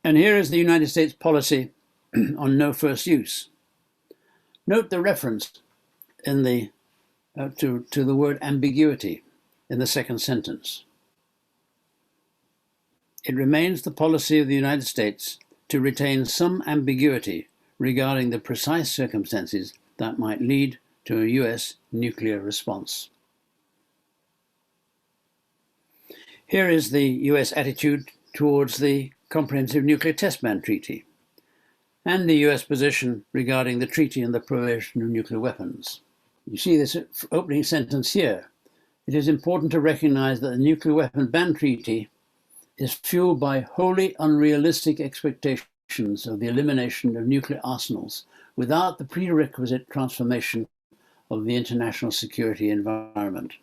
And here is the United States policy on no first use. Note the reference in the to the word ambiguity in the second sentence. It remains the policy of the United States to retain some ambiguity regarding the precise circumstances that might lead to a US nuclear response. Here is the US attitude towards the Comprehensive Nuclear Test Ban Treaty and the US position regarding the treaty and the prohibition of nuclear weapons. You see this opening sentence here. It is important to recognize that the Nuclear Weapon Ban Treaty is fueled by wholly unrealistic expectations of the elimination of nuclear arsenals without the prerequisite transformation of the international security environment.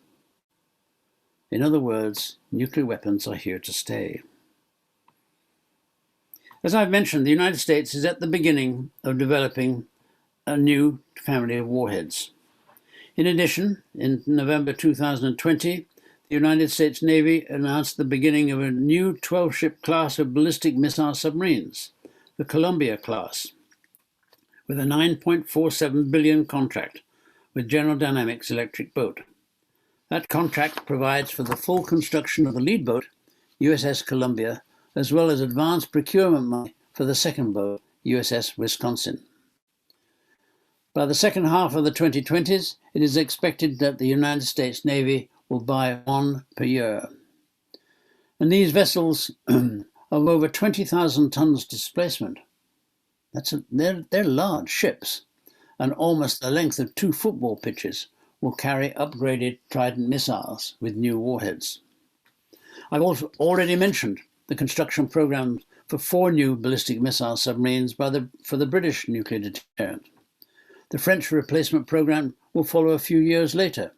In other words, nuclear weapons are here to stay. As I've mentioned, the United States is at the beginning of developing a new family of warheads. In addition, in November 2020, the United States Navy announced the beginning of a new 12-ship class of ballistic missile submarines, the Columbia class, with a $9.47 billion contract with General Dynamics Electric Boat. That contract provides for the full construction of the lead boat, USS Columbia, as well as advanced procurement money for the second boat, USS Wisconsin. By the second half of the 2020s, it is expected that the United States Navy will buy one per year. And these vessels of over 20,000 tons displacement, they're large ships, and almost the length of 2 football pitches, will carry upgraded Trident missiles with new warheads. I've also already mentioned the construction program for 4 new ballistic missile submarines for the British nuclear deterrent. The French replacement program will follow a few years later.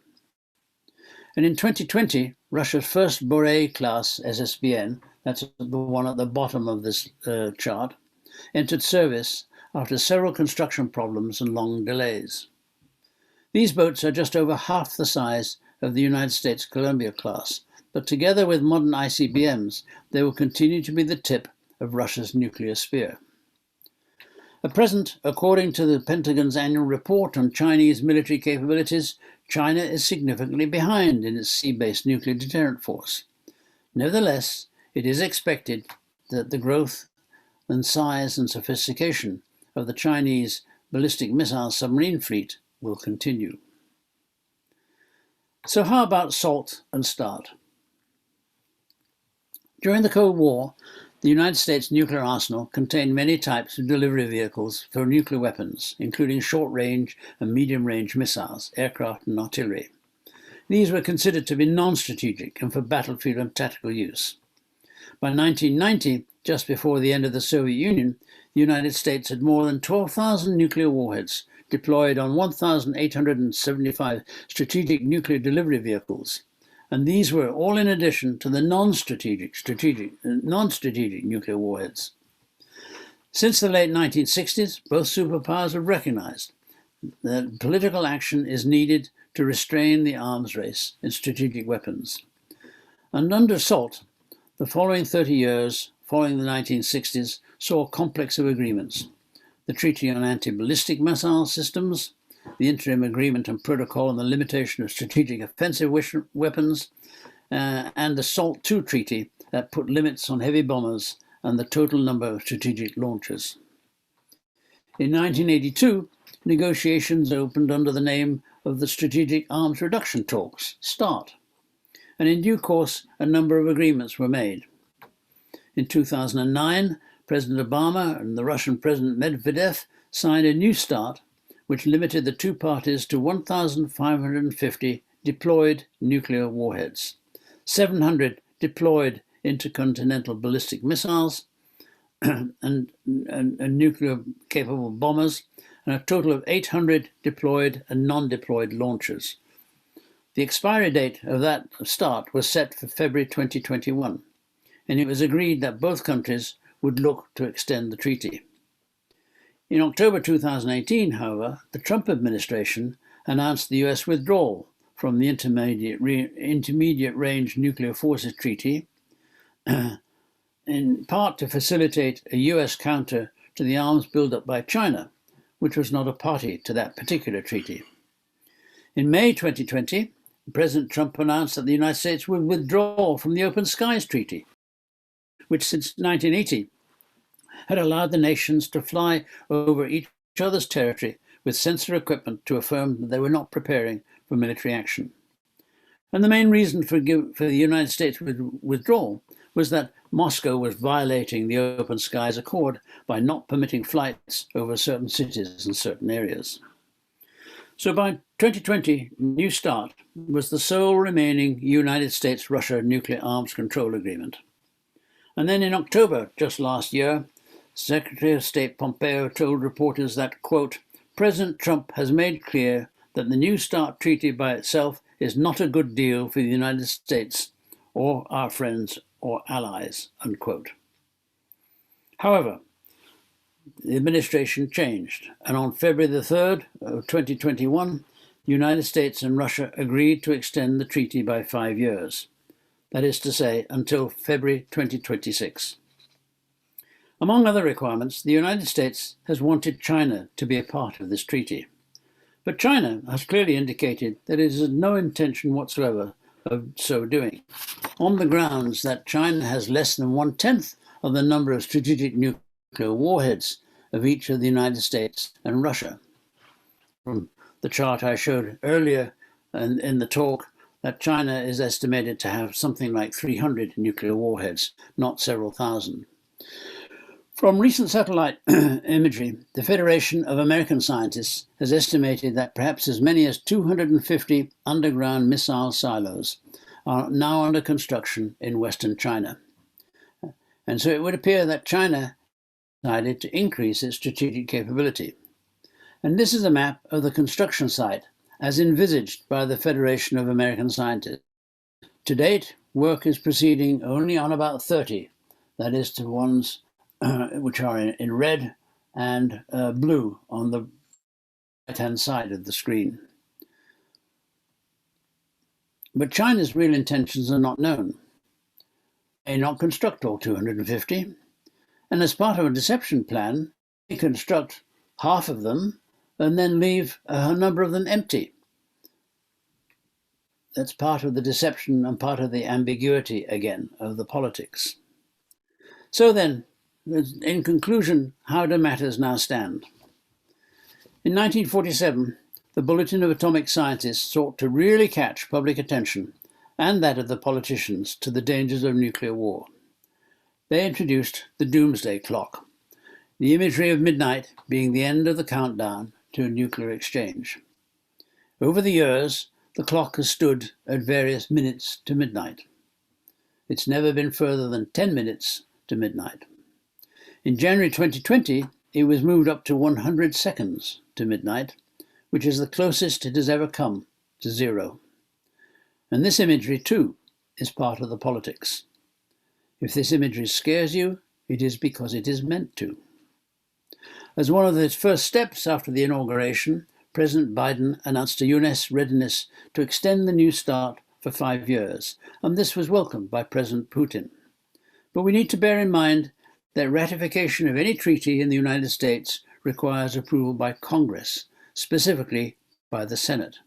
And in 2020, Russia's first Borei-class SSBN, that's the one at the bottom of this chart, entered service after several construction problems and long delays. These boats are just over half the size of the United States Columbia class, but together with modern ICBMs, they will continue to be the tip of Russia's nuclear spear. At present, according to the Pentagon's annual report on Chinese military capabilities, China is significantly behind in its sea-based nuclear deterrent force. Nevertheless, it is expected that the growth and size and sophistication of the Chinese ballistic missile submarine fleet will continue. So how about SALT and START? During the Cold War, the United States nuclear arsenal contained many types of delivery vehicles for nuclear weapons, including short-range and medium-range missiles, aircraft and artillery. These were considered to be non-strategic and for battlefield and tactical use.
By 1990, just before the end of the Soviet Union, the United States had more than 12,000 nuclear warheads deployed on 1,875 strategic nuclear delivery vehicles. And these were all in addition to the non-strategic nuclear warheads. Since the late 1960s, both superpowers have recognized that political action is needed to restrain the arms race in strategic weapons. And under assault, the following 30 years, following the 1960s, saw a complex of agreements. The Treaty on Anti-Ballistic Missile Systems, the Interim Agreement and Protocol on the Limitation of Strategic Offensive Weapons, and the SALT II Treaty that put limits on heavy bombers and the total number of strategic launchers. In 1982, negotiations opened under the name of the Strategic Arms Reduction Talks, START, and in due course a number of agreements were made. In 2009, President Obama and the Russian President Medvedev signed a new START which limited the two parties to 1,550 deployed nuclear warheads, 700 deployed intercontinental ballistic missiles and nuclear-capable bombers, and a total of 800 deployed and non-deployed launchers. The expiry date of that START was set for February 2021, and it was agreed that both countries would look to extend the treaty. In October 2018, however, the Trump administration announced the US withdrawal from the Intermediate Range Nuclear Forces Treaty, in part to facilitate a US counter to the arms buildup by China, which was not a party to that particular treaty. In May 2020, President Trump announced that the United States would withdraw from the Open Skies Treaty, which since 1980 had allowed the nations to fly over each other's territory with sensor equipment to affirm that they were not preparing for military action. And the main reason for the United States withdrawal was that Moscow was violating the Open Skies Accord by not permitting flights over certain cities and certain areas. So by 2020, New START was the sole remaining United States-Russia nuclear arms control agreement. And then in October, just last year, Secretary of State Pompeo told reporters that, quote, President Trump has made clear that the New START treaty by itself is not a good deal for the United States or our friends or allies, unquote. However, the administration changed, and on February the 3rd of 2021, the United States and Russia agreed to extend the treaty by 5 years. That is to say, until February 2026. Among other requirements, the United States has wanted China to be a part of this treaty. But China has clearly indicated that it has no intention whatsoever of so doing, on the grounds that China has less than 1/10 of the number of strategic nuclear warheads of each of the United States and Russia. From the chart I showed earlier in the talk, that China is estimated to have something like 300 nuclear warheads, not several thousand. From recent satellite imagery, the Federation of American Scientists has estimated that perhaps as many as 250 underground missile silos are now under construction in Western China. And so it would appear that China decided to increase its strategic capability. And this is a map of the construction site as envisaged by the Federation of American Scientists. To date, work is proceeding only on about 30, that is to ones which are in red and blue on the right-hand side of the screen. But China's real intentions are not known. They may not construct all 250, and as part of a deception plan, they construct half of them and then leave a number of them empty. That's part of the deception and part of the ambiguity, again, of the politics. So then, in conclusion, how do matters now stand? In 1947, the Bulletin of Atomic Scientists sought to really catch public attention, and that of the politicians, to the dangers of nuclear war. They introduced the Doomsday Clock, the imagery of midnight being the end of the countdown to a nuclear exchange. Over the years, the clock has stood at various minutes to midnight. It's never been further than 10 minutes to midnight. In January 2020, it was moved up to 100 seconds to midnight, which is the closest it has ever come to zero. And this imagery, too, is part of the politics. If this imagery scares you, it is because it is meant to. As one of the first steps after the inauguration, President Biden announced a U.S. readiness to extend the New START for 5 years, and this was welcomed by President Putin. But we need to bear in mind that ratification of any treaty in the United States requires approval by Congress, specifically by the Senate.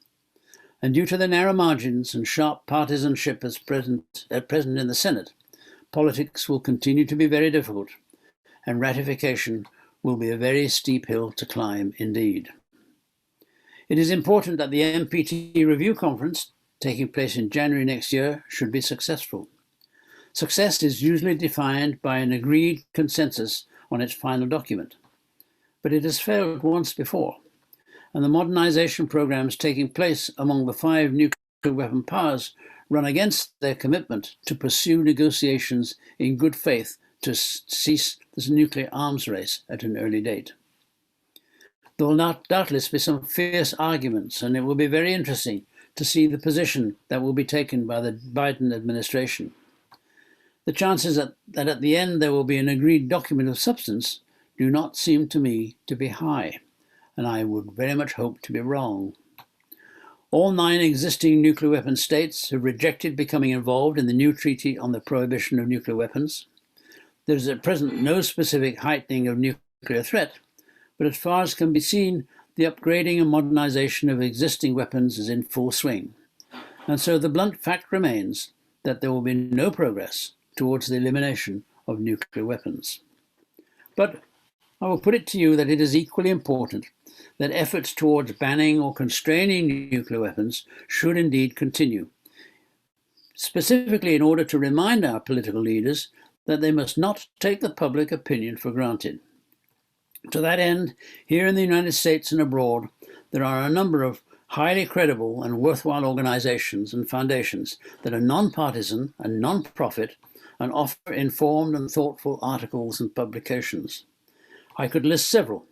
And due to the narrow margins and sharp partisanship as present in the Senate, politics will continue to be very difficult, and ratification will be a very steep hill to climb indeed. It is important that the NPT review conference, taking place in January next year, should be successful. Success is usually defined by an agreed consensus on its final document. But it has failed once before, and the modernization programs taking place among the 5 nuclear weapon powers run against their commitment to pursue negotiations in good faith to cease this nuclear arms race at an early date. There will doubtless be some fierce arguments, and it will be very interesting to see the position that will be taken by the Biden administration. The chances that at the end there will be an agreed document of substance do not seem to me to be high, and I would very much hope to be wrong. All 9 existing nuclear weapon states have rejected becoming involved in the new treaty on the prohibition of nuclear weapons. There is at present no specific heightening of nuclear threat, but as far as can be seen, the upgrading and modernization of existing weapons is in full swing. And so the blunt fact remains that there will be no progress towards the elimination of nuclear weapons. But I will put it to you that it is equally important that efforts towards banning or constraining nuclear weapons should indeed continue, specifically in order to remind our political leaders that they must not take the public opinion for granted. To that end, here in the United States and abroad, there are a number of highly credible and worthwhile organizations and foundations that are non-partisan and non-profit and offer informed and thoughtful articles and publications. I could list several,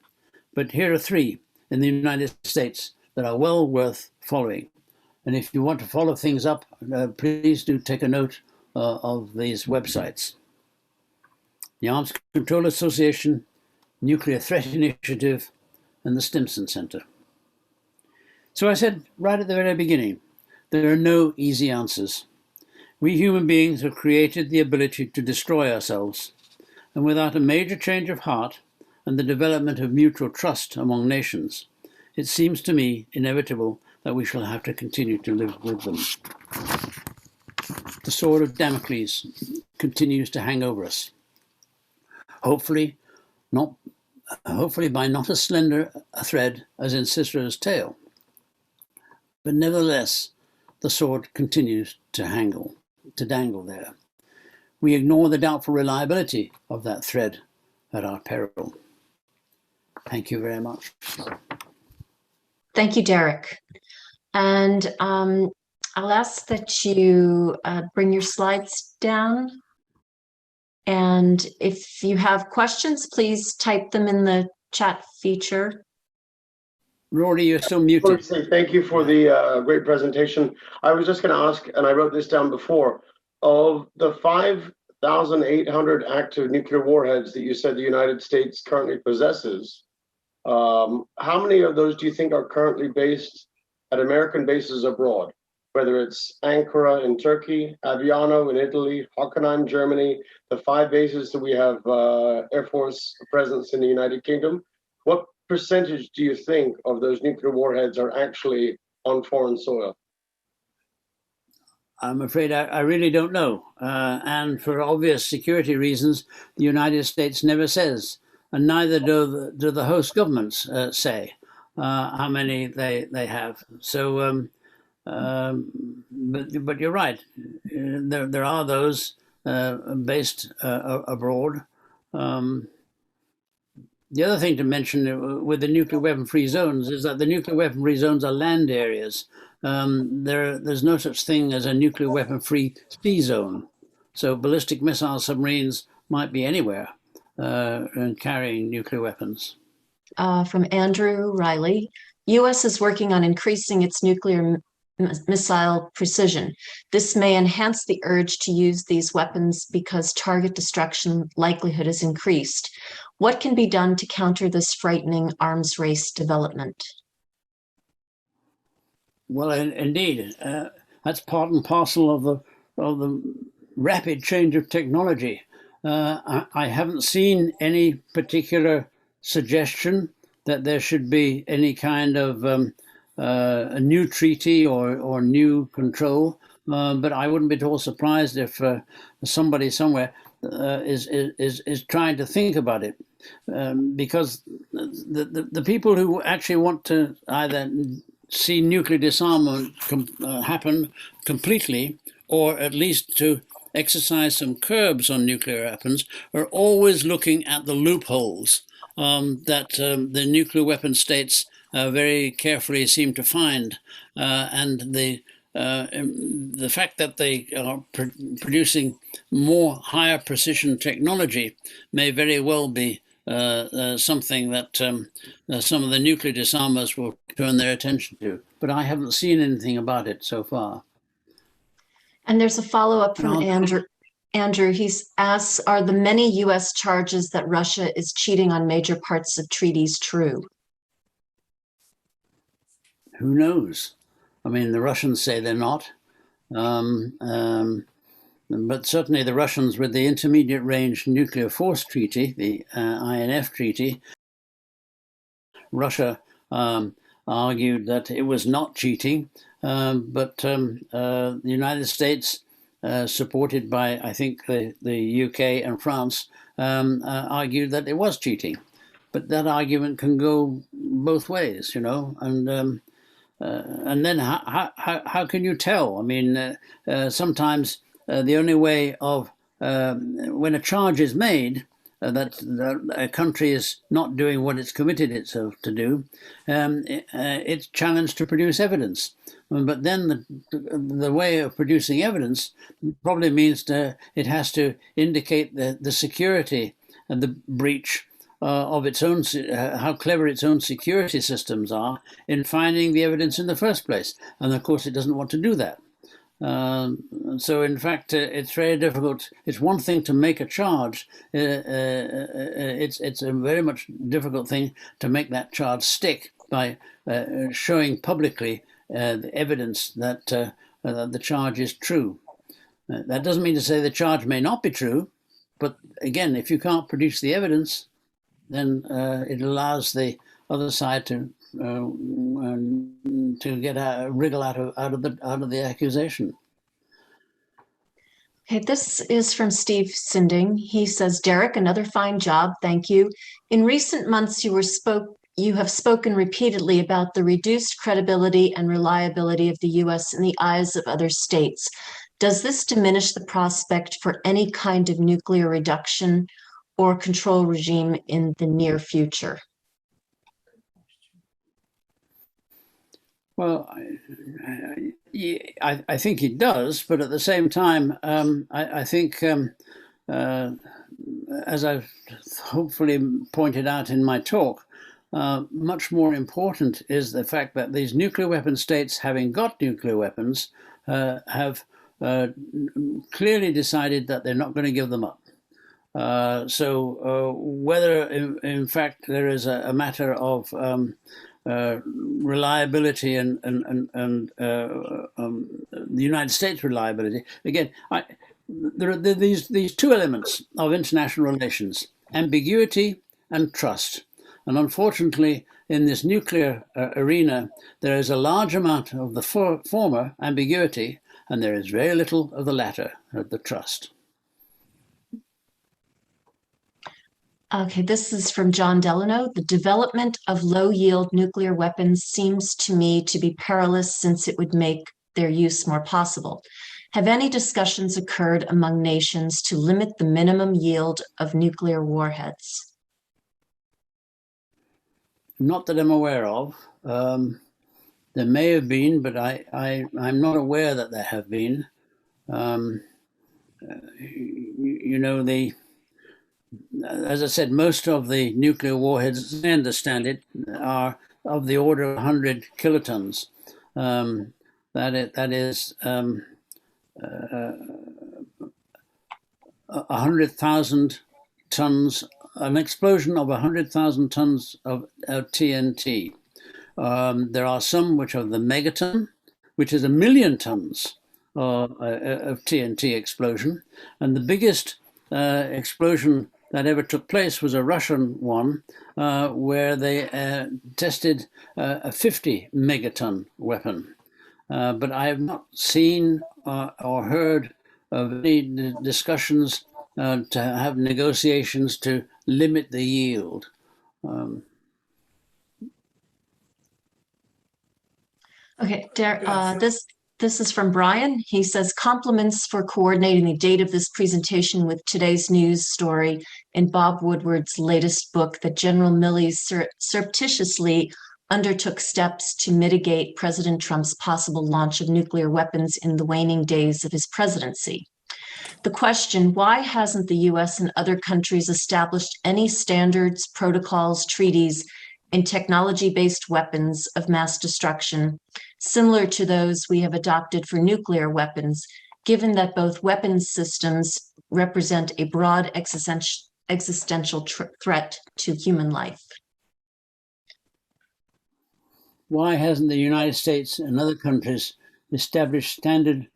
but here are 3 in the United States that are well worth following. And if you want to follow things up, please do take a note of these websites. The Arms Control Association, Nuclear Threat Initiative, and the Stimson Center. So I said right at the very beginning, there are no easy answers. We human beings have created the ability to destroy ourselves, and without a major change of heart and the development of mutual trust among nations, it seems to me inevitable that we shall have to continue to live with them. The sword of Damocles continues to hang over us. Hopefully by not as slender a thread as in Sisera's tail. But nevertheless, the sword continues to dangle there. We ignore the doubtful reliability of that thread at our peril. Thank you very much.
Thank you, Derek. And I'll ask that you bring your slides down. And if you have questions, please type them in the chat feature.
Rory, you're still muted.
Thank you for the great presentation. I was just going to ask, and I wrote this down before, of the 5,800 active nuclear warheads that you said the United States currently possesses, how many of those do you think are currently based at American bases abroad? Whether it's Ankara in Turkey, Aviano in Italy, Hockenheim, Germany, the 5 bases that we have Air Force presence in the United Kingdom, what percentage do you think of those nuclear warheads are actually on foreign soil?
I'm afraid I really don't know. And for obvious security reasons, the United States never says, and neither do the host governments say how many they have. So, but you're right. There are those based abroad. The other thing to mention with the nuclear weapon-free zones is that the nuclear weapon-free zones are land areas. There's no such thing as a nuclear weapon-free sea zone. So ballistic missile submarines might be anywhere and carrying nuclear weapons.
From Andrew Riley, U.S. is working on increasing its nuclear missile precision. This may enhance the urge to use these weapons because target destruction likelihood is increased. What can be done to counter this frightening arms race development?
Well, indeed, that's part and parcel of the rapid change of technology. I haven't seen any particular suggestion that there should be any kind of a new treaty or new control, but I wouldn't be at all surprised if somebody somewhere is trying to think about it, because the people who actually want to either see nuclear disarmament happen completely, or at least to exercise some curbs on nuclear weapons, are always looking at the loopholes that the nuclear weapon states very carefully seem to find, and the fact that they are producing more higher precision technology may very well be something that some of the nuclear disarmers will turn their attention to. But I haven't seen anything about it so far.
And there's a follow-up from Andrew. Andrew, he asks, are the many U.S. charges that Russia is cheating on major parts of treaties true?
Who knows? I mean, the Russians say they're not. But certainly the Russians, with the Intermediate Range Nuclear Force Treaty, the INF Treaty, Russia argued that it was not cheating, but the United States, supported by, I think, the UK and France, argued that it was cheating. But that argument can go both ways, you know, and then how can you tell? I mean, sometimes the only way of, when a charge is made, that a country is not doing what it's committed itself to do, it's challenged to produce evidence. But then the way of producing evidence probably means it has to indicate the security and the breach of its own, how clever its own security systems are in finding the evidence in the first place. And of course, it doesn't want to do that. So in fact, it's very difficult. It's one thing to make a charge. It's a very much difficult thing to make that charge stick by showing publicly the evidence that the charge is true. That doesn't mean to say the charge may not be true, but again, if you can't produce the evidence, then it allows the other side to get a wriggle out of the accusation.
Okay, this is from Steve Sinding. He says, Derek, another fine job, thank you. In recent months, you have spoken repeatedly about the reduced credibility and reliability of the U.S. in the eyes of other states. Does this diminish the prospect for any kind of nuclear reduction or control regime in the near future?
Well, I think it does, but at the same time, I think, as I've hopefully pointed out in my talk, much more important is the fact that these nuclear weapon states, having got nuclear weapons, have clearly decided that they're not going to give them up. So whether in fact there is a matter of reliability and the United States reliability, again, there are these two elements of international relations: ambiguity and trust. And unfortunately, in this nuclear arena, there is a large amount of the former, ambiguity, and there is very little of the latter, the trust.
Okay, this is from John Delano. The development of low-yield nuclear weapons seems to me to be perilous since it would make their use more possible. Have any discussions occurred among nations to limit the minimum yield of nuclear warheads?
Not that I'm aware of. There may have been, but I'm not aware that there have been. you know, as I said, most of the nuclear warheads, as I understand it, are of the order of 100 kilotons. That is 100,000 tons, an explosion of 100,000 tons of TNT. There are some which are the megaton, which is 1,000,000 tons of TNT explosion. And the biggest explosion that ever took place was a Russian one, where they tested a 50 megaton weapon. But I have not seen or heard of any discussions to have negotiations to limit the yield.
Okay, this is from Brian. He says, compliments for coordinating the date of this presentation with today's news story in Bob Woodward's latest book that General Milley surreptitiously undertook steps to mitigate President Trump's possible launch of nuclear weapons in the waning days of his presidency. The question, why hasn't the US and other countries established any standards, protocols, treaties in technology-based weapons of mass destruction, similar to those we have adopted for nuclear weapons, given that both weapons systems represent a broad existential threat to human life?
Why hasn't the United States and other countries established standard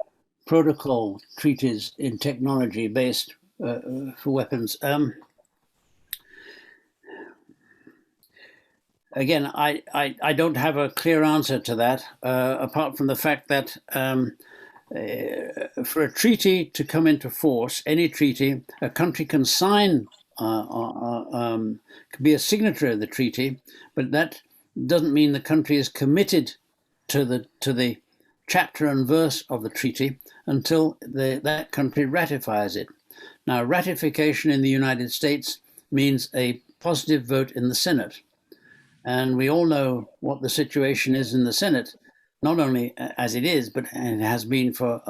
protocol treaties in technology-based for weapons? Again, I don't have a clear answer to that, apart from the fact that for a treaty to come into force, any treaty, a country can sign, can be a signatory of the treaty, but that doesn't mean the country is committed to the chapter and verse of the treaty until that country ratifies it. Now, ratification in the United States means a positive vote in the Senate. And we all know what the situation is in the Senate, not only as it is, but it has been for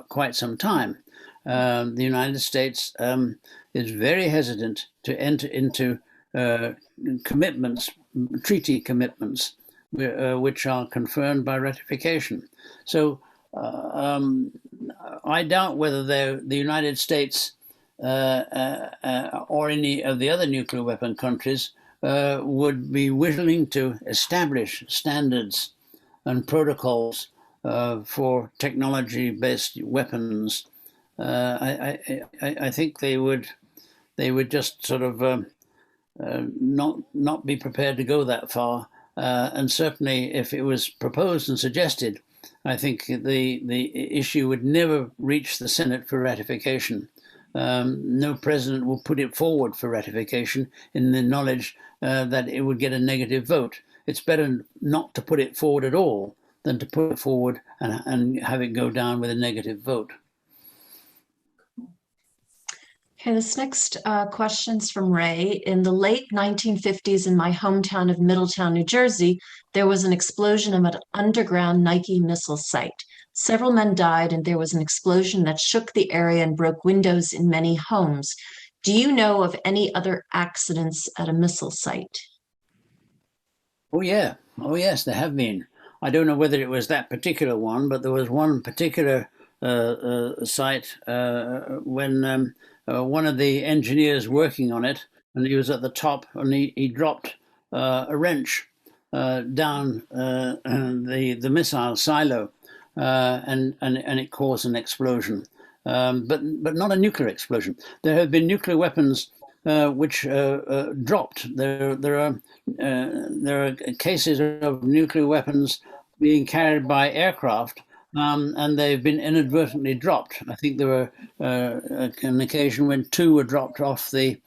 quite some time. The United States is very hesitant to enter into commitments, treaty commitments, which are confirmed by ratification. So I doubt whether the United States or any of the other nuclear weapon countries would be willing to establish standards and protocols for technology-based weapons. I think they would just sort of not be prepared to go that far. And certainly, if it was proposed and suggested, I think the issue would never reach the Senate for ratification. No president will put it forward for ratification in the knowledge that it would get a negative vote. It's better not to put it forward at all than to put it forward and have it go down with a negative vote.
Okay, this next question's from Ray. In the late 1950s in my hometown of Middletown, New Jersey, there was an explosion of an underground Nike missile site. Several men died, and there was an explosion that shook the area and broke windows in many homes. Do you know of any other accidents at a missile site?
Oh, yeah. Oh, yes, there have been. I don't know whether it was that particular one, but there was one particular site when one of the engineers working on it, and he was at the top, and he dropped a wrench down the missile silo, and it caused an explosion, but not a nuclear explosion. There have been nuclear weapons which dropped. There are cases of nuclear weapons being carried by aircraft, and they've been inadvertently dropped. I think there were an occasion when 2 were dropped off the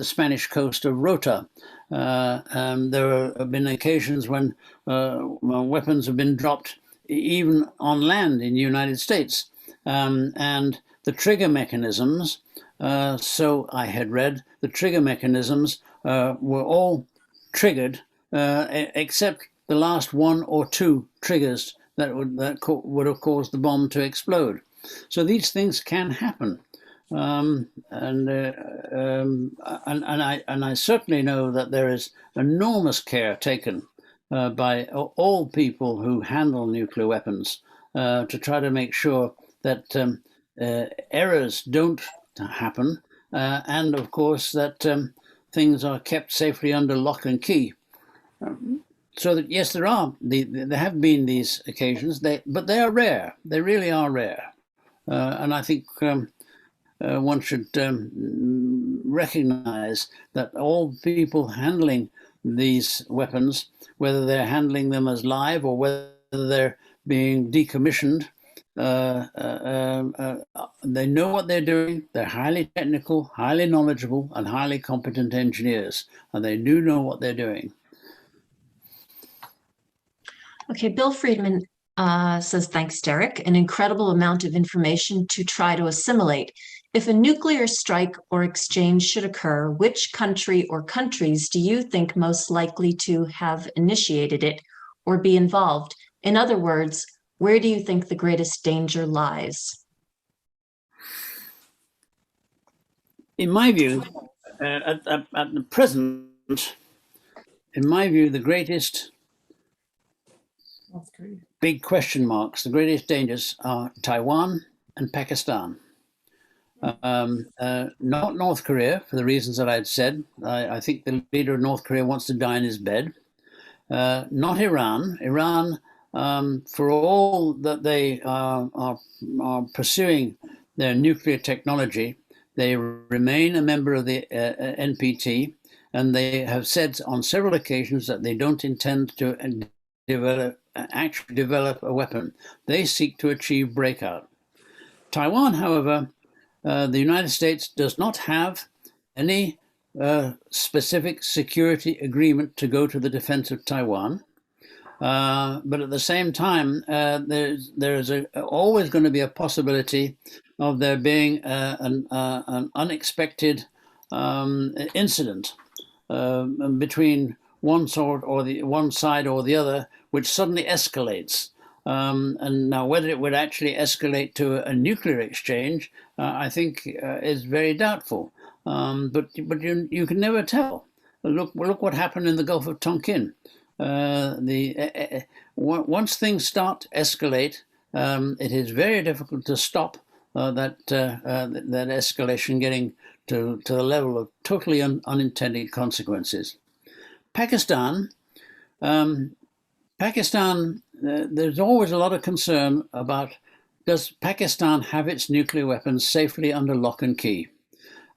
Spanish coast of Rota. There have been occasions when weapons have been dropped even on land in the United States. And the trigger mechanisms, so I had read, the trigger mechanisms were all triggered except the last 1 or 2 triggers that would have caused the bomb to explode. So these things can happen. And I certainly know that there is enormous care taken by all people who handle nuclear weapons to try to make sure that errors don't happen, and of course that things are kept safely under lock and key. So that yes, there have been these occasions, but they are rare. They really are rare, and I think one should recognize that all people handling these weapons, whether they're handling them as live or whether they're being decommissioned, they know what they're doing. They're highly technical, highly knowledgeable, and highly competent engineers, and they do know what they're doing.
Okay, Bill Friedman says, thanks, Derek. An incredible amount of information to try to assimilate. If a nuclear strike or exchange should occur, which country or countries do you think most likely to have initiated it or be involved? In other words, where do you think the greatest danger lies?
In my view, at the present, in my view, the greatest big question marks, the greatest dangers are Taiwan and Pakistan. Not North Korea, for the reasons that I'd said. I think the leader of North Korea wants to die in his bed. Not Iran. Iran, for all that they are pursuing their nuclear technology, they remain a member of the NPT, and they have said on several occasions that they don't intend to actually develop a weapon. They seek to achieve breakout. Taiwan, however, the United States does not have any specific security agreement to go to the defense of Taiwan. But at the same time, there's always going to be a possibility of there being an unexpected incident between one side or the other, which suddenly escalates. And now, whether it would actually escalate to a nuclear exchange, I think is very doubtful. But you can never tell. Look what happened in the Gulf of Tonkin. Once things start to escalate, it is very difficult to stop that escalation getting to the level of totally unintended consequences. Pakistan, there's always a lot of concern about, does Pakistan have its nuclear weapons safely under lock and key?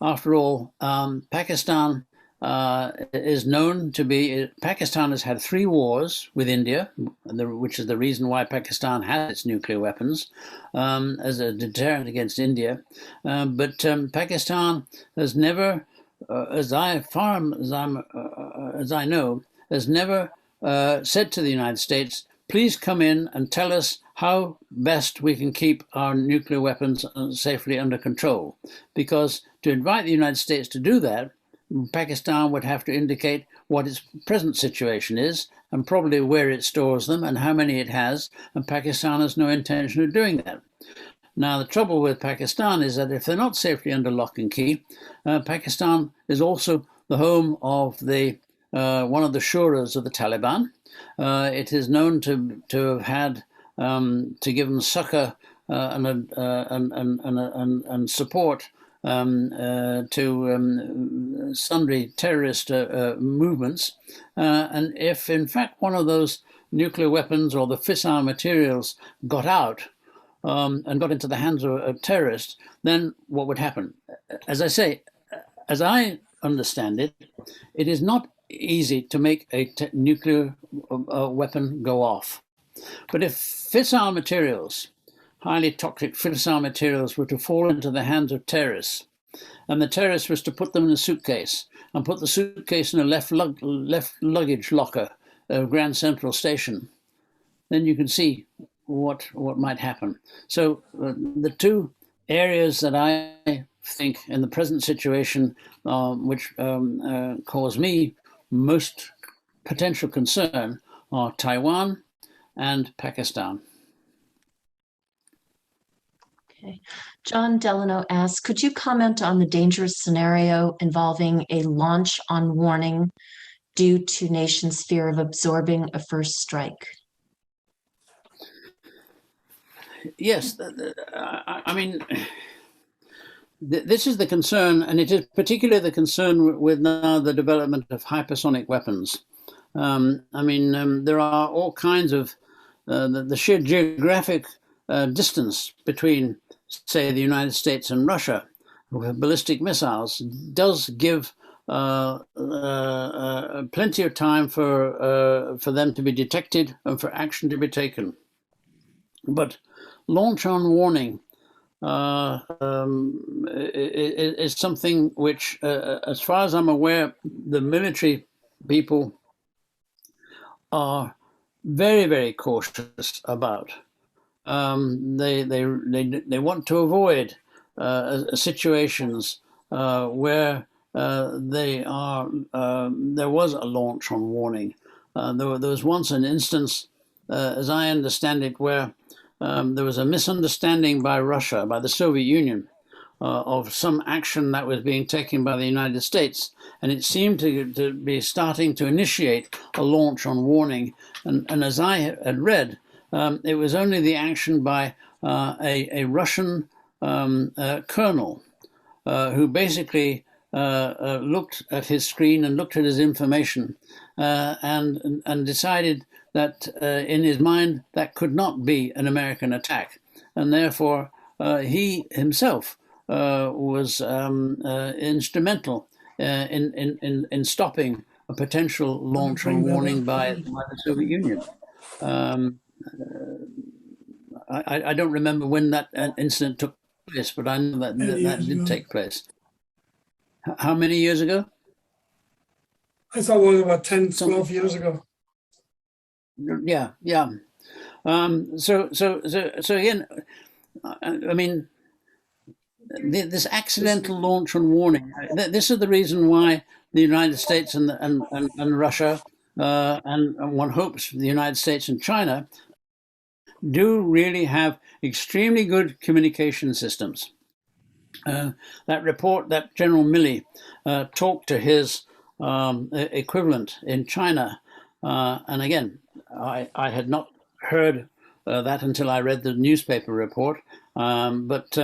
After all, Pakistan is known to be, Pakistan has had 3 wars with India, which is the reason why Pakistan has its nuclear weapons as a deterrent against India. But Pakistan has never, as I know, has never said to the United States, please come in and tell us how best we can keep our nuclear weapons safely under control. Because to invite the United States to do that, Pakistan would have to indicate what its present situation is and probably where it stores them and how many it has, and Pakistan has no intention of doing that. Now, the trouble with Pakistan is that if they're not safely under lock and key, Pakistan is also the home of one of the shuras of the Taliban. It is known to have had to give them succor and support to sundry terrorist movements. And if, in fact, one of those nuclear weapons or the fissile materials got out and got into the hands of terrorists, then what would happen? As I say, as I understand it, it is not easy to make a nuclear weapon go off. But if fissile materials, highly toxic fissile materials, were to fall into the hands of terrorists, and the terrorist was to put them in a suitcase and put the suitcase in a left luggage locker of Grand Central Station, then you can see what might happen. So the 2 areas that I think in the present situation which cause me most potential concern are Taiwan and Pakistan.
Okay. John Delano asks, could you comment on the dangerous scenario involving a launch on warning due to nations' fear of absorbing a first strike?
Yes, I mean, this is the concern, and it is particularly the concern with now the development of hypersonic weapons. I mean, there are all kinds of the sheer geographic distance between, say, the United States and Russia with ballistic missiles does give plenty of time for them to be detected and for action to be taken. But launch on warning is something which, as far as I'm aware, the military people are very, very cautious about. They want to avoid situations where there was a launch on warning. There was once an instance, as I understand it, where there was a misunderstanding by Russia, by the Soviet Union, of some action that was being taken by the United States, and it seemed to be starting to initiate a launch on warning. And as I had read, it was only the action by a Russian colonel who basically looked at his screen and looked at his information and decided that in his mind that could not be an American attack, and therefore he himself was instrumental in stopping a potential launch on warning by the Soviet Union. I don't remember when that incident took place, but I know that that did take place. How many years ago?
I thought it was about 10, 12 years ago.
Yeah. So again, I mean, this accidental launch on warning. This is the reason why the United States and Russia, and one hopes the United States and China, do really have extremely good communication systems. That report that General Milley talked to his equivalent in China, and again, I had not heard that until I read the newspaper report. But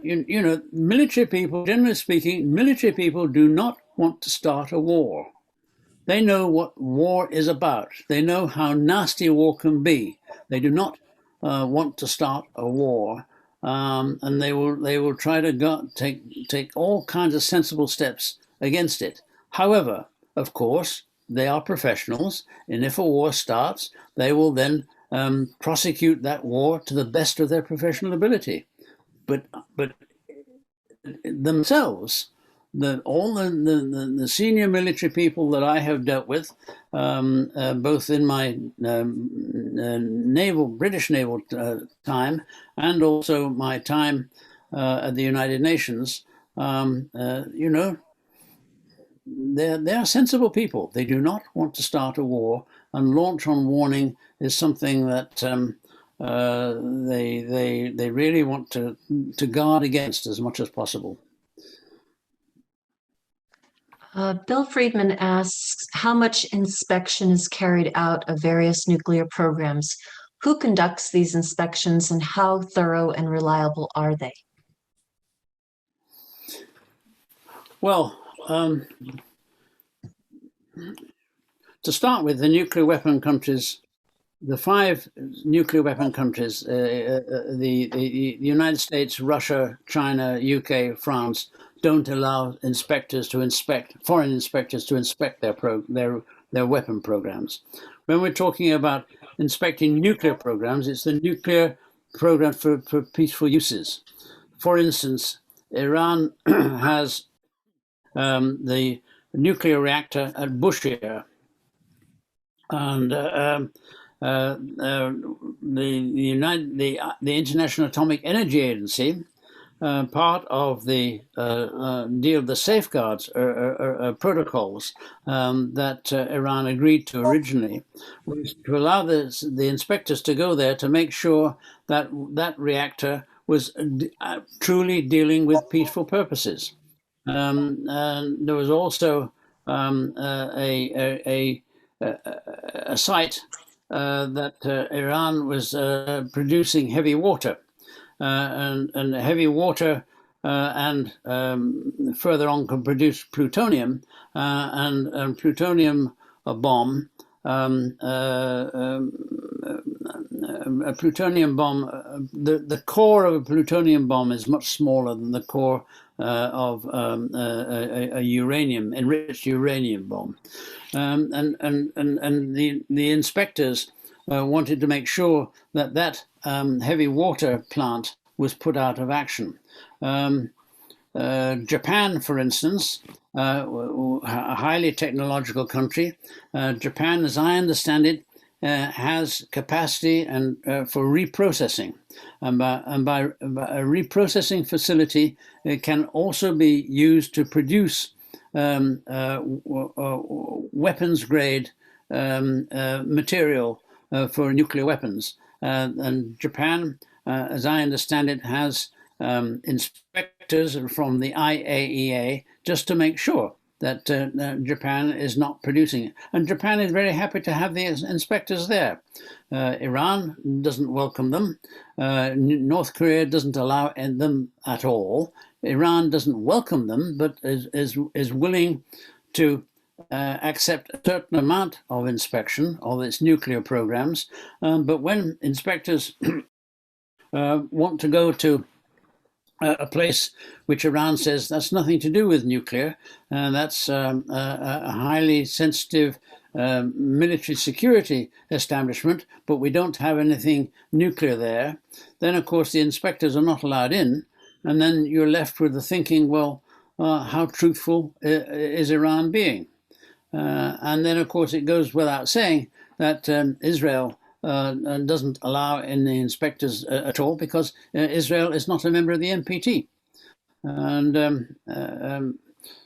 you know, military people, generally speaking, military people do not want to start a war. They know what war is about. They know how nasty war can be. They do not want to start a war, and they will try to take all kinds of sensible steps against it. However, of course, they are professionals, and if a war starts, they will then prosecute that war to the best of their professional ability. But themselves, all the senior military people that I have dealt with, both in my British naval time and also my time at the United Nations, you know, they are sensible people. They do not want to start a war, and launch on warning is something that they really want to guard against as much as possible.
Bill Friedman asks, how much inspection is carried out of various nuclear programs? Who conducts these inspections, and how thorough and reliable are they?
Well, to start with, the nuclear weapon countries, the 5 nuclear weapon countries, the United States, Russia, China, UK, France, don't allow inspectors to inspect, foreign inspectors to inspect their weapon programs. When we're talking about inspecting nuclear programs, it's the nuclear program for peaceful uses. For instance, Iran has the nuclear reactor at Bushehr, and the International Atomic Energy Agency, part of the deal, the safeguards protocols that Iran agreed to originally, was to allow the inspectors to go there to make sure that that reactor was truly dealing with peaceful purposes. And there was also a site that Iran was producing heavy water, and heavy water and further on can produce plutonium, and plutonium bomb. A plutonium bomb, the core of a plutonium bomb is much smaller than the core of a uranium, enriched uranium bomb. And the inspectors wanted to make sure that that heavy water plant was put out of action. Japan, for instance, a highly technological country, Japan, as I understand it, has capacity and for reprocessing, and by a reprocessing facility, it can also be used to produce weapons grade material for nuclear weapons. And Japan, as I understand it, has inspectors from the IAEA just to make sure that Japan is not producing it. And Japan is very happy to have the inspectors there. Iran doesn't welcome them. North Korea doesn't allow them at all. Iran doesn't welcome them, but is willing to accept a certain amount of inspection of its nuclear programs. But when inspectors want to go to a place which Iran says that's nothing to do with nuclear, that's a highly sensitive military security establishment, but we don't have anything nuclear there, then of course the inspectors are not allowed in, and then you're left with the thinking, well, how truthful is Iran being? And then of course it goes without saying that Israel doesn't allow in the inspectors at all, because Israel is not a member of the NPT. And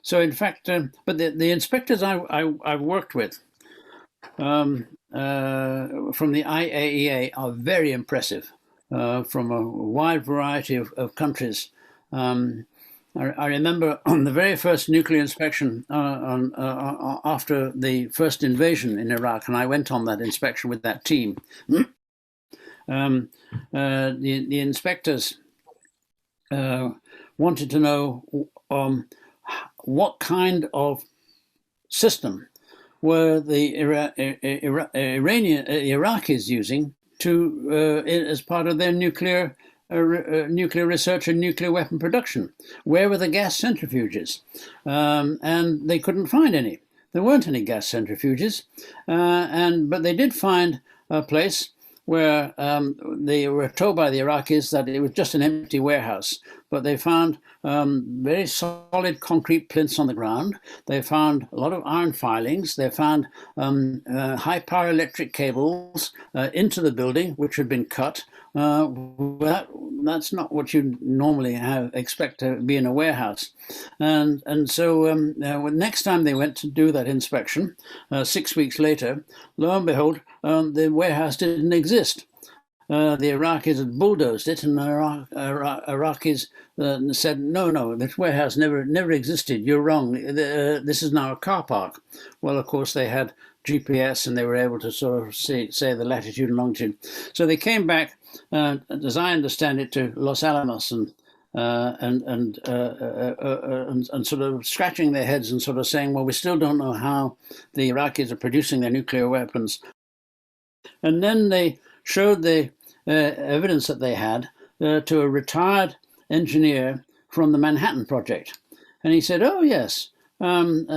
so in fact, but the inspectors I've worked with from the IAEA are very impressive, from a wide variety of countries. I remember on the very first nuclear inspection after the first invasion in Iraq, and I went on that inspection with that team. The inspectors wanted to know what kind of system were the Iraqis using to as part of their nuclear research and nuclear weapon production. Where were the gas centrifuges? And they couldn't find any. There weren't any gas centrifuges, but they did find a place where they were told by the Iraqis that it was just an empty warehouse, but they found very solid concrete plinths on the ground. They found a lot of iron filings. They found high power electric cables into the building, which had been cut. That's not what you normally expect to be in a warehouse. And so next time they went to do that inspection, 6 weeks later, lo and behold, the warehouse didn't exist. The Iraqis had bulldozed it, and the Iraqis said, no, this warehouse never existed. You're wrong. This is now a car park. Well, of course, they had GPS, and they were able to sort of say the latitude and longitude. So they came back, as I understand it, to Los Alamos and sort of scratching their heads and sort of saying, well, we still don't know how the Iraqis are producing their nuclear weapons. And then they showed the evidence that they had to a retired engineer from the Manhattan Project. And he said, oh, yes, those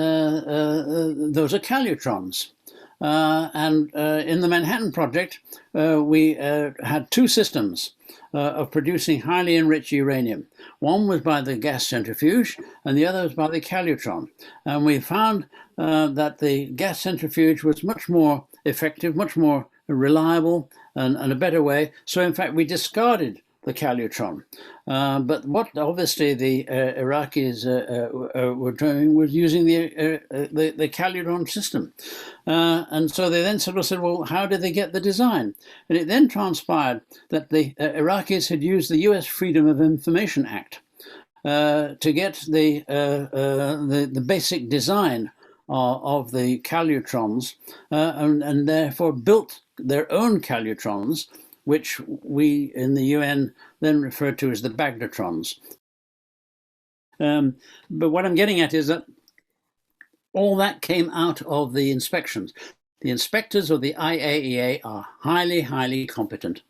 are calutrons. And in the Manhattan Project, we had two systems of producing highly enriched uranium. One was by the gas centrifuge, and the other was by the calutron. And we found that the gas centrifuge was much more effective, much more reliable, and a better way. So in fact, we discarded calutron. But what obviously the Iraqis were doing was using the calutron system. And so they then sort of said, well, how did they get the design? And it then transpired that the Iraqis had used the US Freedom of Information Act to get the basic design of the calutrons, and therefore built their own calutrons, which we in the UN then refer to as the magnetrons. But what I'm getting at is that all that came out of the inspections. The inspectors of the IAEA are highly, highly competent.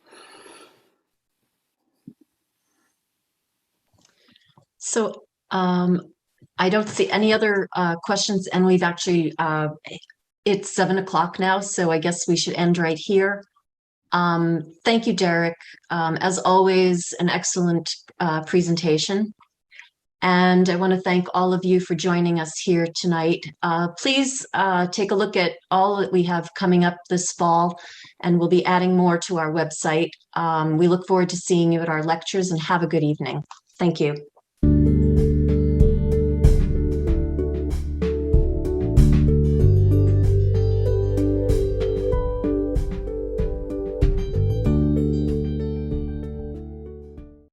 So I don't see any other questions, and we've actually, it's 7 o'clock now, so I guess we should end right here. Thank you, Derek. As always, an excellent presentation. And I want to thank all of you for joining us here tonight. Please take a look at all that we have coming up this fall, and we'll be adding more to our website. We look forward to seeing you at our lectures, and have a good evening. Thank you.